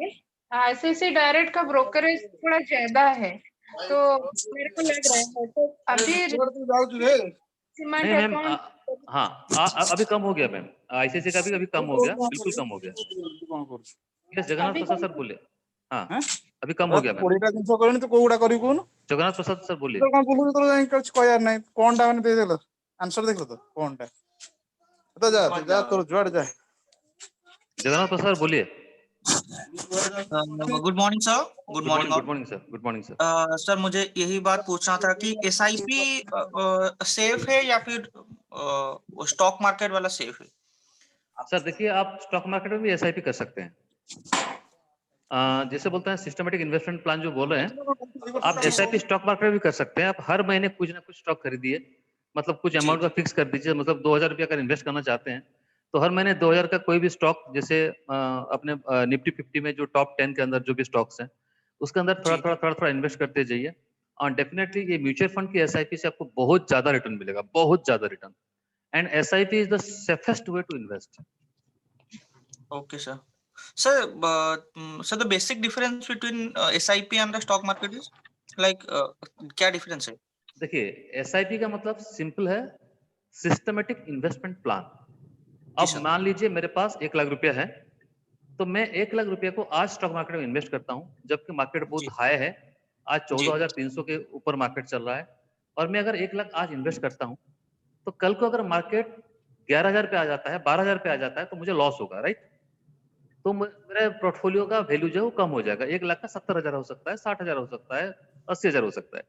आईसीआईसी डायरेक्ट का ब्रोकरेज थोड़ा ज्यादा है, तो मेरे को लग रहा है तो अभी सीमेंट नहीं मैम, अकाउंट हाँ अभी कम हो गया मैम, आईसीआईसी का भी अभी कम हो गया, बिल्कुल कम हो गया। यस, जगन्नाथ अभी प्रसाद कम सर बोले। हाँ हैं? अभी कम हो गया मैम। 20ଟା ଜିନିଷ କହିଲୁଣି ତୁ କୋଉଗୁଡା କରିବୁ କହୁନୁ? जगन्नाथ प्रसाद सर बोलिए। ତୋର କଣ ବୁଲୁଛୁ, ତୋର ଯାଇକି କିଛି କହିବାର ନାହିଁ। କଣଟା ମାନେ ଦେଇଦେଲ ଆନ୍ସର, ଦେଖିଲ ତ କଣଟା? ତ ଯା ତୋର ଯୁଆଡେ ଯା। जगन्नाथ प्रसाद सर बोलिए। Good morning sir. Good morning good all. Morning sir, good morning sir. Sir मुझे यही बात पूछना था कि एसआईपी सेफ है या फिर स्टॉक मार्केट वाला सेफ है? सर देखिए, आप स्टॉक मार्केट में भी एसआईपी कर सकते हैं। जैसे बोलते हैं सिस्टमेटिक इन्वेस्टमेंट प्लान जो बोल रहे हैं, आप जी एसआईपी स्टॉक मार्केट में भी कर सकते हैं। आप हर महीने कुछ ना कुछ स्टॉक खरीदिए, मतलब कुछ अमाउंट का फिक्स कर दीजिए। मतलब 2000 रुपया अगर इन्वेस्ट करना चाहते हैं तो हर महीने 2000 का कोई भी स्टॉक, जैसे अपने निफ्टी 50 में जो टॉप 10 के अंदर जो भी स्टॉक्स हैं, उसके अंदर थोड़ा इन्वेस्ट करते जाइए। और डेफिनेटली ये म्यूचुअल फंड की एसआईपी से आपको बहुत ज्यादा रिटर्न मिलेगा, बहुत ज्यादा return. And SIP is the safest way to invest. Okay, sir. Sir, so the basic difference between SIP and the stock market is like क्या difference है? देखिए, एसआईपी का मतलब सिंपल है, सिस्टमेटिक इन्वेस्टमेंट प्लान। अब sir. मान लीजिए मेरे पास 1 लाख रुपया है, तो मैं 1 लाख रुपया को आज स्टॉक मार्केट में इन्वेस्ट करता हूँ, जबकि मार्केट बहुत जी। हाई है। आज जी। 14,300 के ऊपर मार्केट चल रहा है। और मैं अगर 1 लाख आज इन्वेस्ट करता हूँ, तो कल को अगर मार्केट 11,000 पे आ जाता है, 12,000 पे आ जाता है, तो मुझे लॉस होगा, राइट? तो मेरे पोर्टफोलियो का वैल्यू जो है वो कम हो जाएगा। 1 लाख का 70,000 हो सकता है, 60,000 हो सकता है, 80,000 हो सकता है।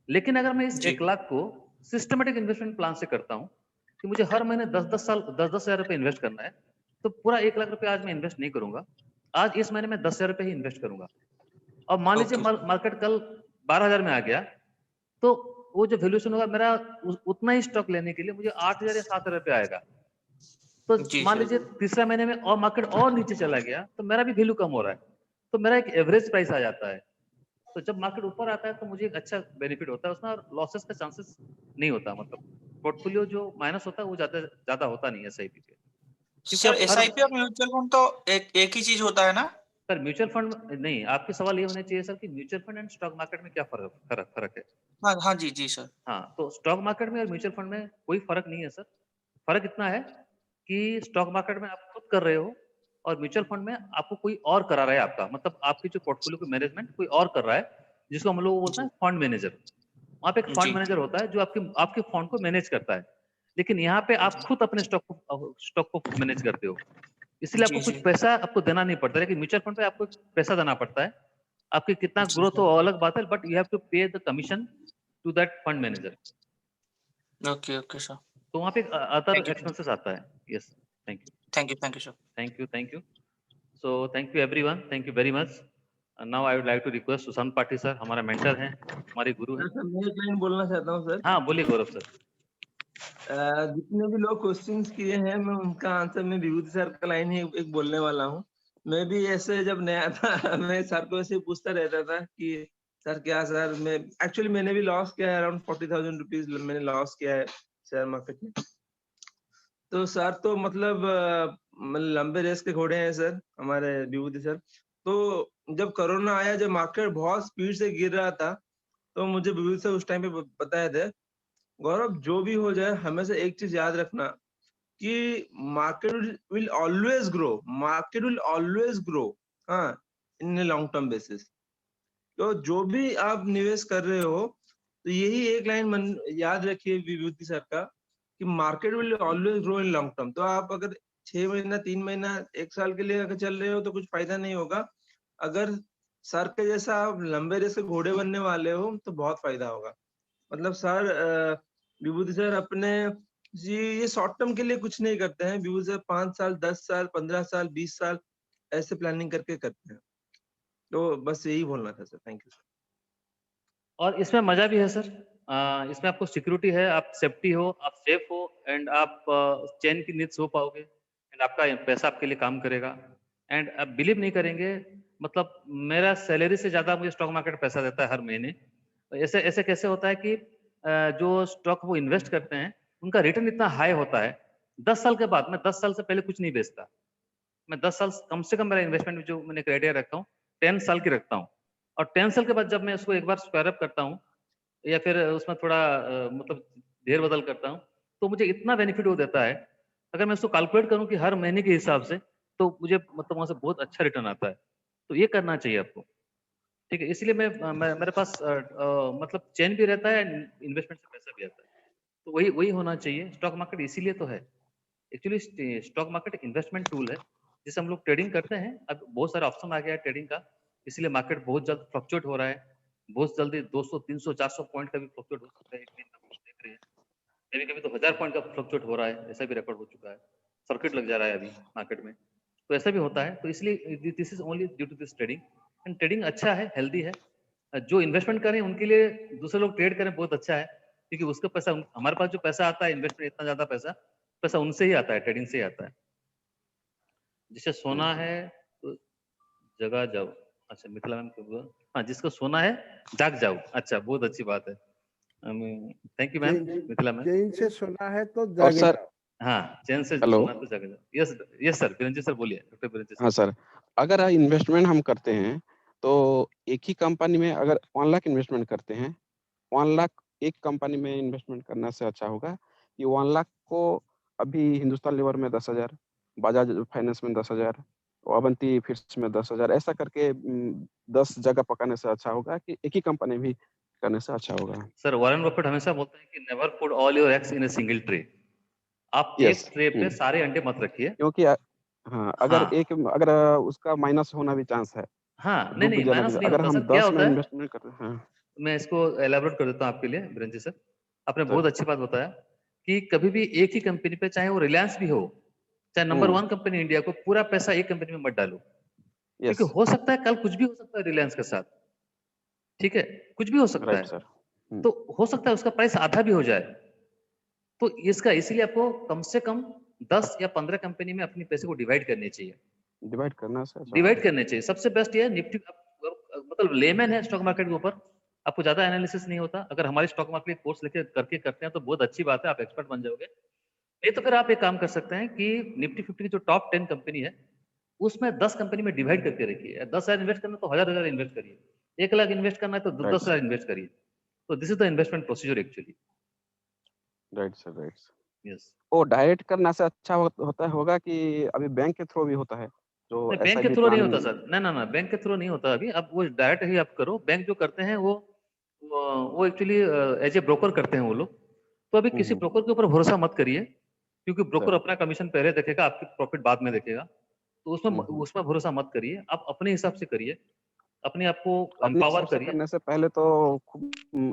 लेकिन अगर मैं इस जी। 1 लाख को सिस्टमेटिक इन्वेस्टमेंट प्लान से करता हूँ कि मुझे हर महीने 10-10 हजार रुपए इन्वेस्ट करना है, तो पूरा 1 लाख रुपए आज मैं इन्वेस्ट नहीं करूंगा। आज इस महीने में 10,000 रुपए ही इन्वेस्ट करूंगा। और मान लीजिए Okay. मार्केट कल 12,000 में आ गया, तो वो जो वैल्यूएशन होगा मेरा उतना ही स्टॉक लेने के लिए मुझे 8,000 या 7,000 रुपए आएगा। तो जी मान सर। लीजिए तीसरा महीने में और मार्केट और नीचे चला गया, तो मेरा भी वैल्यू कम हो रहा है, तो मेरा एक एवरेज प्राइस आ जाता है। तो जब मार्केट ऊपर आता है तो मुझे एक अच्छा बेनिफिट होता है उसमें, और लॉसेस का चांसेस नहीं होता। मतलब पोर्टफोलियो जो माइनस होता है वो ज्यादा होता नहीं है एसआईपी पे, क्योंकि सर आप हर एसआईपी और म्यूचुअल फंड तो एक ही चीज होता है ना? सर म्यूचुअल फंड नहीं, आपके सवाल ये होने चाहिए सर कि mutual fund and stock market में क्या फर्क है। हाँ हाँ जी जी सर। हाँ, तो स्टॉक मार्केट में और म्यूचुअल फंड में कोई फर्क नहीं है सर। फर्क इतना है कि स्टॉक मार्केट में आप खुद कर रहे हो, और म्यूचुअल फंड में आपको कोई और करा रहा है आपका, मतलब आपकी जो पोर्टफोलियो की मैनेजमेंट कोई और कर रहा है, जिसको हम लोग बोलते हैं फंड मैनेजर। वहाँ पे एक फंड जी। मैनेजर होता है जो आपके फंड को मैनेज करता है। लेकिन यहाँ पे आप खुद अपने स्टॉक को मैनेज करते हो, इसलिए आपको जी कुछ जी। पैसा आपको देना नहीं पड़ता। लेकिन म्यूचुअल फंड पे आपको पैसा देना पड़ता है। आपकी कितना जी ग्रोथ सर। हो अलग बात है, but you have to pay the commission to that fund manager. Okay okay sir. तो वहाँ पे अदर Thank you. एक्सपेंसेस आता है। Yes, thank you, thank you sir. Thank you. So thank you everyone, thank you very much. Now I would like to request Sushant Pathi sir, हमारा mentor हैं, हमारे गुरु हैं। Sir मैं एक लाइन बोलना चाहता हूँ सर। हाँ बोलिए गौरव सर। जितने भी लोग क्वेश्चंस किए हैं, मैं उनका आंसर मैं विभूति सर का लाइन ही एक बोलने वाला हूँ। मैं भी ऐसे जब नया था मैं सर को ऐसे पूछता रहता था कि सर क्या सर, मैं एक्चुअली मैंने भी लॉस किया है, अराउंड 40,000 रुपीज मैंने लॉस किया है शेयर मार्केट में। तो सर तो मतलब लंबे रेस के घोड़े हैं सर हमारे विभूति सर। तो जब कोरोना आया, जब मार्केट बहुत स्पीड से गिर रहा था, तो मुझे विभूति सर उस टाइम पे बताए थे, गौरव जो भी हो जाए हमेशा एक चीज याद रखना कि मार्केट विल ऑलवेज ग्रो, हाँ, इन लॉन्ग टर्म बेसिस। तो जो भी आप निवेश कर रहे हो, तो यही एक लाइन मन याद रखिए विभूति सर का कि market will always grow in long term. तो आप अगर 6 महीना, 3 महीना, 1 साल के लिए अगर चल रहे हो तो कुछ फायदा नहीं होगा। अगर सर के जैसा आप लंबे रेस के घोड़े बनने वाले हो तो बहुत फायदा होगा। मतलब सर विभूति सर अपने ये शॉर्ट टर्म के लिए कुछ नहीं करते हैं। विभूति सर 5 साल, 10 साल, 15 साल, 20 साल ऐसे प्लानिंग करके करते हैं। तो बस यही बोलना था सर। Thank you sir. और इसमें मजा भी है सर। इसमें आपको सिक्योरिटी है, आप सेफ्टी हो, आप सेफ हो, एंड आप चैन की नींद सो पाओगे, एंड आपका पैसा आपके लिए काम करेगा। एंड आप बिलीव नहीं करेंगे, मतलब मेरा सैलरी से ज्यादा मुझे स्टॉक मार्केट पैसा देता है हर महीने। तो ऐसे ऐसे कैसे होता है कि जो स्टॉक वो इन्वेस्ट करते हैं उनका रिटर्न इतना हाई होता है। 10 साल के बाद, मैं 10 साल से पहले कुछ नहीं बेचता। मैं 10 साल कम से कम, मेरा इन्वेस्टमेंट जो मैंने क्राइटेरिया रखता हूँ 10 साल की रखता हूँ। और 10 साल के बाद जब मैं उसको एक बार स्क्वायर अप करता हूँ, या फिर उसमें थोड़ा मतलब ढेर बदल करता हूँ, तो मुझे इतना बेनिफिट वो देता है, अगर मैं उसको कैलकुलेट करूँ कि हर महीने के हिसाब से, तो मुझे मतलब वहाँ से बहुत अच्छा रिटर्न आता है। तो ये करना चाहिए आपको, ठीक है? इसलिए मैं मेरे पास मतलब चेन भी रहता है, इन्वेस्टमेंट से पैसा भी आता है। तो वही वही होना चाहिए, स्टॉक मार्केट इसीलिए तो है। Actually stock market investment tool है, जिससे हम लोग ट्रेडिंग करते हैं। अब बहुत सारा ऑप्शन आ गया है ट्रेडिंग का, इसलिए मार्केट बहुत जल्द फ्लक्चुएट हो रहा है। बहुत जल्दी 200, 300, 400 पॉइंट का भी फ्लक्चुएट हो सकता है एक दिन में, आप देख रहे हैं। कभी-कभी तो 1000 पॉइंट का फ्लक्चुएट हो रहा है, ऐसा भी रिकॉर्ड हो चुका है। सर्किट लग जा रहा है अभी मार्केट में। तो ऐसा भी होता है, तो इसलिए this is only due to this trading. And trading अच्छा है, हेल्दी है। जो इन्वेस्टमेंट करें उनके लिए दूसरे लोग ट्रेड करें बहुत अच्छा है, क्योंकि उसका पैसा हमारे पास जो पैसा आता है इन्वेस्टमेंट, इतना ज्यादा पैसा पैसा उनसे ही आता है, ट्रेडिंग से ही आता है। जिसे सोना है तो जगा जाओ। अच्छा, मिथिला मैम को हाँ, जिसको सोना है जाग जाओ। अच्छा, बहुत अच्छी बात है। Thank you ma'am, Mithila ma'am. चैन से सोना है तो और जागे सर, जाओ। हाँ, चैन से हेलो। सोना तो जाग जाओ। यस यस सर, बिरंजी सर बोलिए, डॉक्टर बिरंजी हाँ सर। सर, अगर इन्वेस्टमेंट हम करते हैं तो एक ही कंपनी में अगर 1 लाख इन्वेस्टमेंट करते हैं, 1 लाख एक कंपनी में इन्वेस्टमेंट करने से अच्छा होगा कि 1 लाख को अभी हिंदुस्तान लीवर में 10,000, बजाज फाइनेंस में 10,000, अवंती फीड्स में 10,000, ऐसा करके 10 जगह पकाने से अच्छा होगा कि एक ही कंपनी भी करने से अच्छा होगा। सर, वॉरेन बफेट हमेशा बोलते हैं कि never put all your eggs in a single tray. आप एक यस। ट्रे पे सारे अंडे मत रखिए। क्योंकि हाँ, अगर उसका माइनस होना भी चांस है, हाँ, नहीं, डूब भी नहीं, जाना भी, माइनस नहीं अगर होता हम सर, क्या 10 में होता है? इन्वेस्टमेंट करते हैं। हाँ मैं इसको एलाबोरेट कर देता हूँ आपके लिए बिरंजी सर। आपने सर। बहुत अच्छी बात बताया कि कभी भी एक ही कंपनी पे, चाहे वो रिलायंस भी हो, चाहे नंबर 1 कंपनी इंडिया को, पूरा पैसा एक कंपनी में मत डालो। क्योंकि यस। हो सकता है कल कुछ भी हो सकता है रिलायंस के साथ, ठीक है? कुछ भी हो सकता राइट है। सर। तो हो सकता है उसका प्राइस आधा भी हो जाए। तो इसका इसीलिए आपको कम से कम 10 या 15 कंपनी में अपने पैसे को डिवाइड करने चाहिए। डिवाइड करना से अच्छा डिवाइड होगा। करने चाहिए। सबसे बेस्ट ये है निफ्टी। मतलब लेमैन है स्टॉक मार्केट के ऊपर, आपको ज्यादा एनालिसिस नहीं होता। अगर हमारे स्टॉक मार्केट कोर्स लेके करके करते हैं तो बहुत अच्छी बात है, आप एक्सपर्ट बन जाओगे। नहीं तो फिर आप एक काम कर सकते हैं कि निफ्टी 50 की जो टॉप 10 कंपनी है, उसमें 10 कंपनी में डिवाइड करके रखिए। 10,000 इन्वेस्ट करना तो हजार इन्वेस्ट करिए, 1 लाख इन्वेस्ट करना है तो राइट 10,000 सर। इन्वेस्ट करिए। तो this is the investment procedure actually. Right sir. Right sir. Yes. वो डायरेक्ट करना से अच्छा होता होगा कि अभी बैंक के थ्रू भी होता है जो नहीं, बैंक के एसआईपी थ्रू नहीं प्लान। होता सर। ना ना ना, बैंक के थ्रू नहीं होता अभी। अब वो डायरेक्ट ही आप करो। बैंक जो करते हैं वो एक्चुअली एज ए ब्रोकर करते हैं वो लोग। तो अभी किसी ब्रोकर के ऊपर भरोसा मत करिए, क्योंकि ब्रोकर सर। अपना कमीशन पहले देखेगा, आपकी प्रॉफिट बाद में देखेगा। तो उसमें हम्म। उसमें भरोसा मत करिए। आप अपने हिसाब से करिए, अपने आप को अपने एम्पावर हिसाब से करिए। करने से पहले तो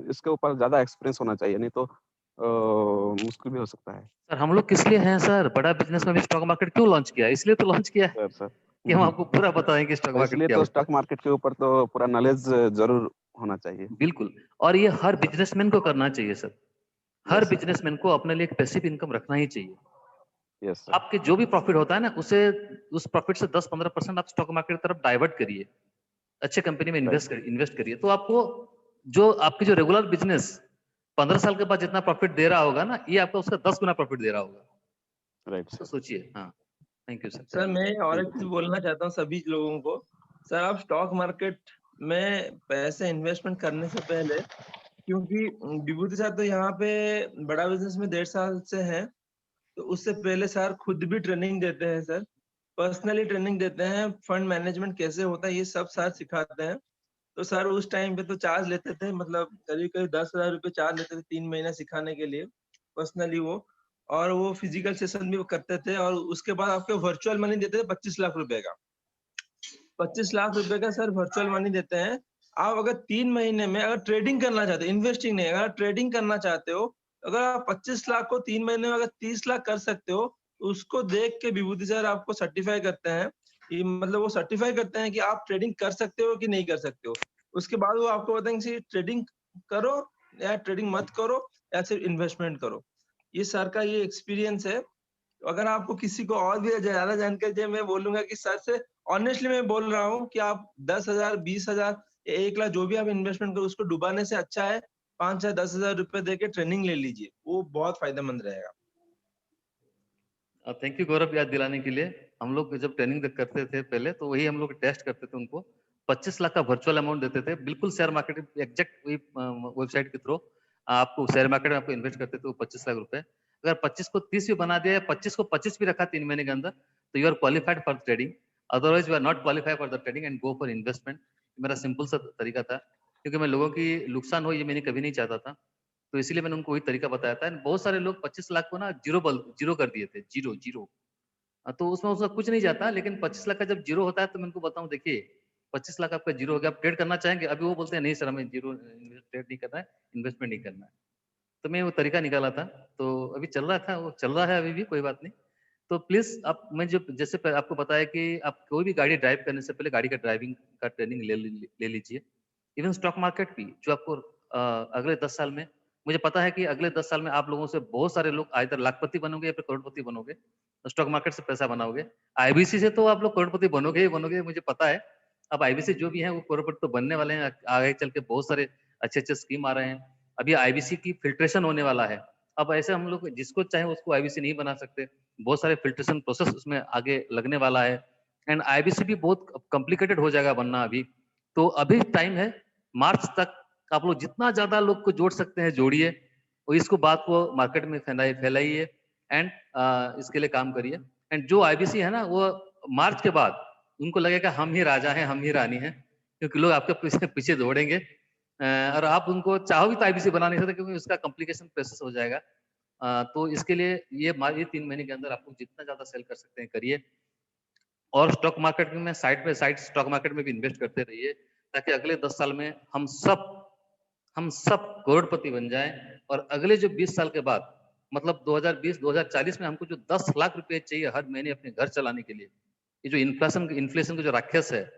इसके ऊपर ज्यादा एक्सपीरियंस होना चाहिए, नहीं तो मुश्किल भी हो सकता है। सर, हम लोग किस लिए हैं सर? बड़ा बिजनेस में भी स्टॉक मार्केट क्यों लॉन्च किया है? इसलिए तो लॉन्च किया है सर सर। कि हम आपको पूरा बताएं कि स्टॉक तो मार्केट इसलिए क्या तो होता है। स्टॉक मार्केट के ऊपर तो पूरा नॉलेज जरूर होना चाहिए। बिल्कुल। और ये हर बिजनेसमैन को करना चाहिए सर। हर यस सर। बिजनेसमैन को अपने लिए एक पैसिव इनकम रखना ही चाहिए। Yes sir. आपके जो भी प्रॉफिट होता है ना, उसे उस प्रॉफिट से 10-15% आप स्टॉक मार्केट की तरफ डाइवर्ट करिए। अच्छे कंपनी में राइट। इन्वेस्ट करिए। तो आपको जो आपकी जो रेगुलर बिजनेस 15 साल के बाद जितना प्रॉफिट दे रहा होगा ना, ये आपका उसका 10 गुना प्रॉफिट दे रहा होगा। राइट तो सर। सोचिए। हाँ, थैंक यू सर। सर मैं और एक थैंक चीज यू। बोलना चाहता हूँ सभी लोगों को। सर आप स्टॉक मार्केट में पैसे इन्वेस्टमेंट करने से पहले, क्योंकि विभूति सर तो यहाँ पे बड़ा बिजनेस में 1.5 साल से हैं, तो उससे पहले सर खुद भी ट्रेनिंग देते हैं सर, पर्सनली ट्रेनिंग देते हैं। फंड मैनेजमेंट कैसे होता है ये सब सर सिखाते हैं। तो सर उस टाइम पे तो चार्ज लेते थे, मतलब करीब करीब 10,000 रुपये चार्ज लेते थे 3 महीना सिखाने के लिए, पर्सनली वो। और वो फिजिकल सेशन भी वो करते थे, और उसके बाद आपको वर्चुअल मनी देते थे 25 लाख रुपए का। 25 लाख रुपए का सर वर्चुअल मनी देते हैं। आप अगर 3 महीने में अगर ट्रेडिंग करना चाहते हो, इन्वेस्टिंग नहीं, अगर ट्रेडिंग करना चाहते हो, अगर आप 25 लाख को 3 महीने में अगर 30 लाख कर सकते हो, तो उसको देख के विभूति सर आपको सर्टिफाई करते हैं कि मतलब वो सर्टिफाई करते हैं कि आप ट्रेडिंग कर सकते हो कि नहीं कर सकते हो। उसके बाद वो आपको बताएंगे कि ट्रेडिंग करो या ट्रेडिंग मत करो, या सिर्फ इन्वेस्टमेंट करो। ये सर का ये एक्सपीरियंस है। तो अगर आपको किसी को और भी ज्यादा जानकारी चाहिए, मैं बोलूंगा कि सर से ऑनेस्टली मैं बोल रहा हूँ कि आप 10,000, 20,000 या 1 लाख जो भी आप इन्वेस्टमेंट करो, उसको डुबाने से अच्छा है 5 या 10,000 रुपए देके ट्रेनिंग ले लीजिए, वो बहुत फायदेमंद रहेगा। थैंक यू गौरव, याद दिलाने के लिए। हम लोग जब ट्रेनिंग करते थे पहले, तो वही हम लोग टेस्ट करते थे उनको। 25 लाख का वर्चुअल अमाउंट देते थे, बिल्कुल शेयर मार्केट एग्जैक्ट वही वेबसाइट के थ्रू। आपको शेयर मार्केट में आपको इन्वेस्ट करते तो 25 लाख रुपए, अगर 25 को 30 भी बना दिया या 25 को 25 भी रखा 3 महीने के अंदर, तो you are qualified for trading, otherwise you are not qualified for the trading and go for investment. मेरा सिंपल सा तरीका था, क्योंकि मैं लोगों की नुकसान हो ये मैंने कभी नहीं चाहता था, तो इसीलिए मैंने उनको वही तरीका बताया था। बहुत सारे लोग 25 लाख को ना जीरो कर दिए थे, जीरो जीरो। तो उसमें उसका कुछ नहीं जाता, लेकिन 25 लाख का जब जीरो होता है तो मैं उनको बताऊं, देखिए 25 लाख आपका जीरो हो गया, आप ट्रेड करना चाहेंगे? अभी वो बोलते हैं नहीं सर हमें जीरो ट्रेड नहीं करना है, इन्वेस्टमेंट नहीं करना है। तो मैं वो तरीका निकाला था, तो अभी चल रहा था, वो चल रहा है अभी भी, कोई बात नहीं। तो प्लीज आप, मैं जो जैसे आपको बताया कि आप कोई भी गाड़ी ड्राइव करने से पहले गाड़ी का ड्राइविंग का ट्रेनिंग ले लीजिए। इवन स्टॉक मार्केट भी, जो आपको अगले 10 साल में, मुझे पता है कि अगले 10 साल में आप लोगों से बहुत सारे लोग आइदर लाखपति बनोगे या फिर करोड़पति बनोगे, स्टॉक मार्केट से पैसा बनाओगे। आईबीसी से तो आप लोग करोड़पति बनोगे ही बनोगे, मुझे पता है। अब आईबीसी जो भी है वो करोड़पति तो बनने वाले हैं, आगे चल के बहुत सारे अच्छे अच्छे स्कीम आ रहे हैं। अभी आईबीसी की फिल्ट्रेशन होने वाला है, अब ऐसे हम लोग जिसको चाहे उसको आईबीसी नहीं बना सकते, बहुत सारे फिल्ट्रेशन प्रोसेस उसमें आगे लगने वाला है। एंड आईबीसी भी बहुत कॉम्प्लिकेटेड हो जाएगा बनना अभी, तो अभी टाइम है। मार्च तक आप लोग जितना ज्यादा लोग को जोड़ सकते हैं जोड़िए, और इसको बात को मार्केट में फैलाइए एंड इसके लिए काम करिए। एंड जो आईबीसी है ना, वो मार्च के बाद उनको लगेगा हम ही राजा हैं, हम ही रानी हैं, क्योंकि लोग आपके पीछे पीछे दौड़ेंगे। और आप उनको चाहो भी तो आईबीसी बना नहीं सकते, क्योंकि उसका कॉम्प्लिकेशन प्रोसेस हो जाएगा। तो इसके लिए ये 3 महीने के अंदर आप लोग जितना ज्यादा सेल कर सकते हैं करिए, और स्टॉक मार्केट में side by side stock market में भी इन्वेस्ट करते रहिए, ताकि अगले 10 साल में हम सब करोड़पति बन जाएं। और अगले जो 20 साल के बाद, मतलब 2020-2040 में हमको जो 10 लाख रुपए चाहिए हर महीने अपने घर चलाने के लिए, ये जो इन्फ्लेशन का जो राक्षस है,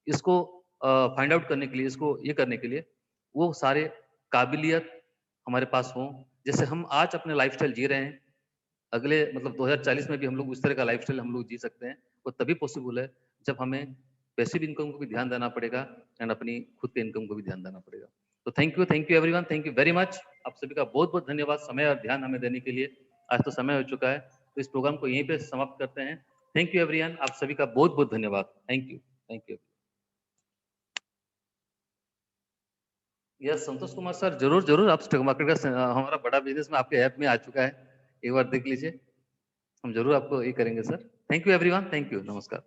इसको फाइंड आउट करने के लिए, इसको ये करने के लिए, वो सारे काबिलियत हमारे पास हो, जैसे हम आज अपने लाइफस्टाइल जी रहे हैं, अगले मतलब 2040 में भी हम लोग उस तरह का लाइफस्टाइल हम लोग जी सकते हैं। वो तभी पॉसिबल है जब हमें पैसिव इनकम को भी ध्यान देना पड़ेगा एंड अपनी खुद के इनकम को भी ध्यान देना पड़ेगा। तो thank you everyone, thank you very much. आप सभी का बहुत बहुत धन्यवाद समय और ध्यान हमें देने के लिए। आज तो समय हो चुका है, तो इस प्रोग्राम को यहीं पे समाप्त करते हैं। थैंक यू एवरीवन, आप सभी का बहुत बहुत धन्यवाद। Thank you. Yes Santosh Kumar sir, जरूर आप स्टॉक मार्केट का हमारा बड़ा बिजनेस में आपके ऐप में आ चुका है, एक बार देख लीजिए, हम जरूर आपको ये करेंगे sir. Thank you everyone, thank you, नमस्कार।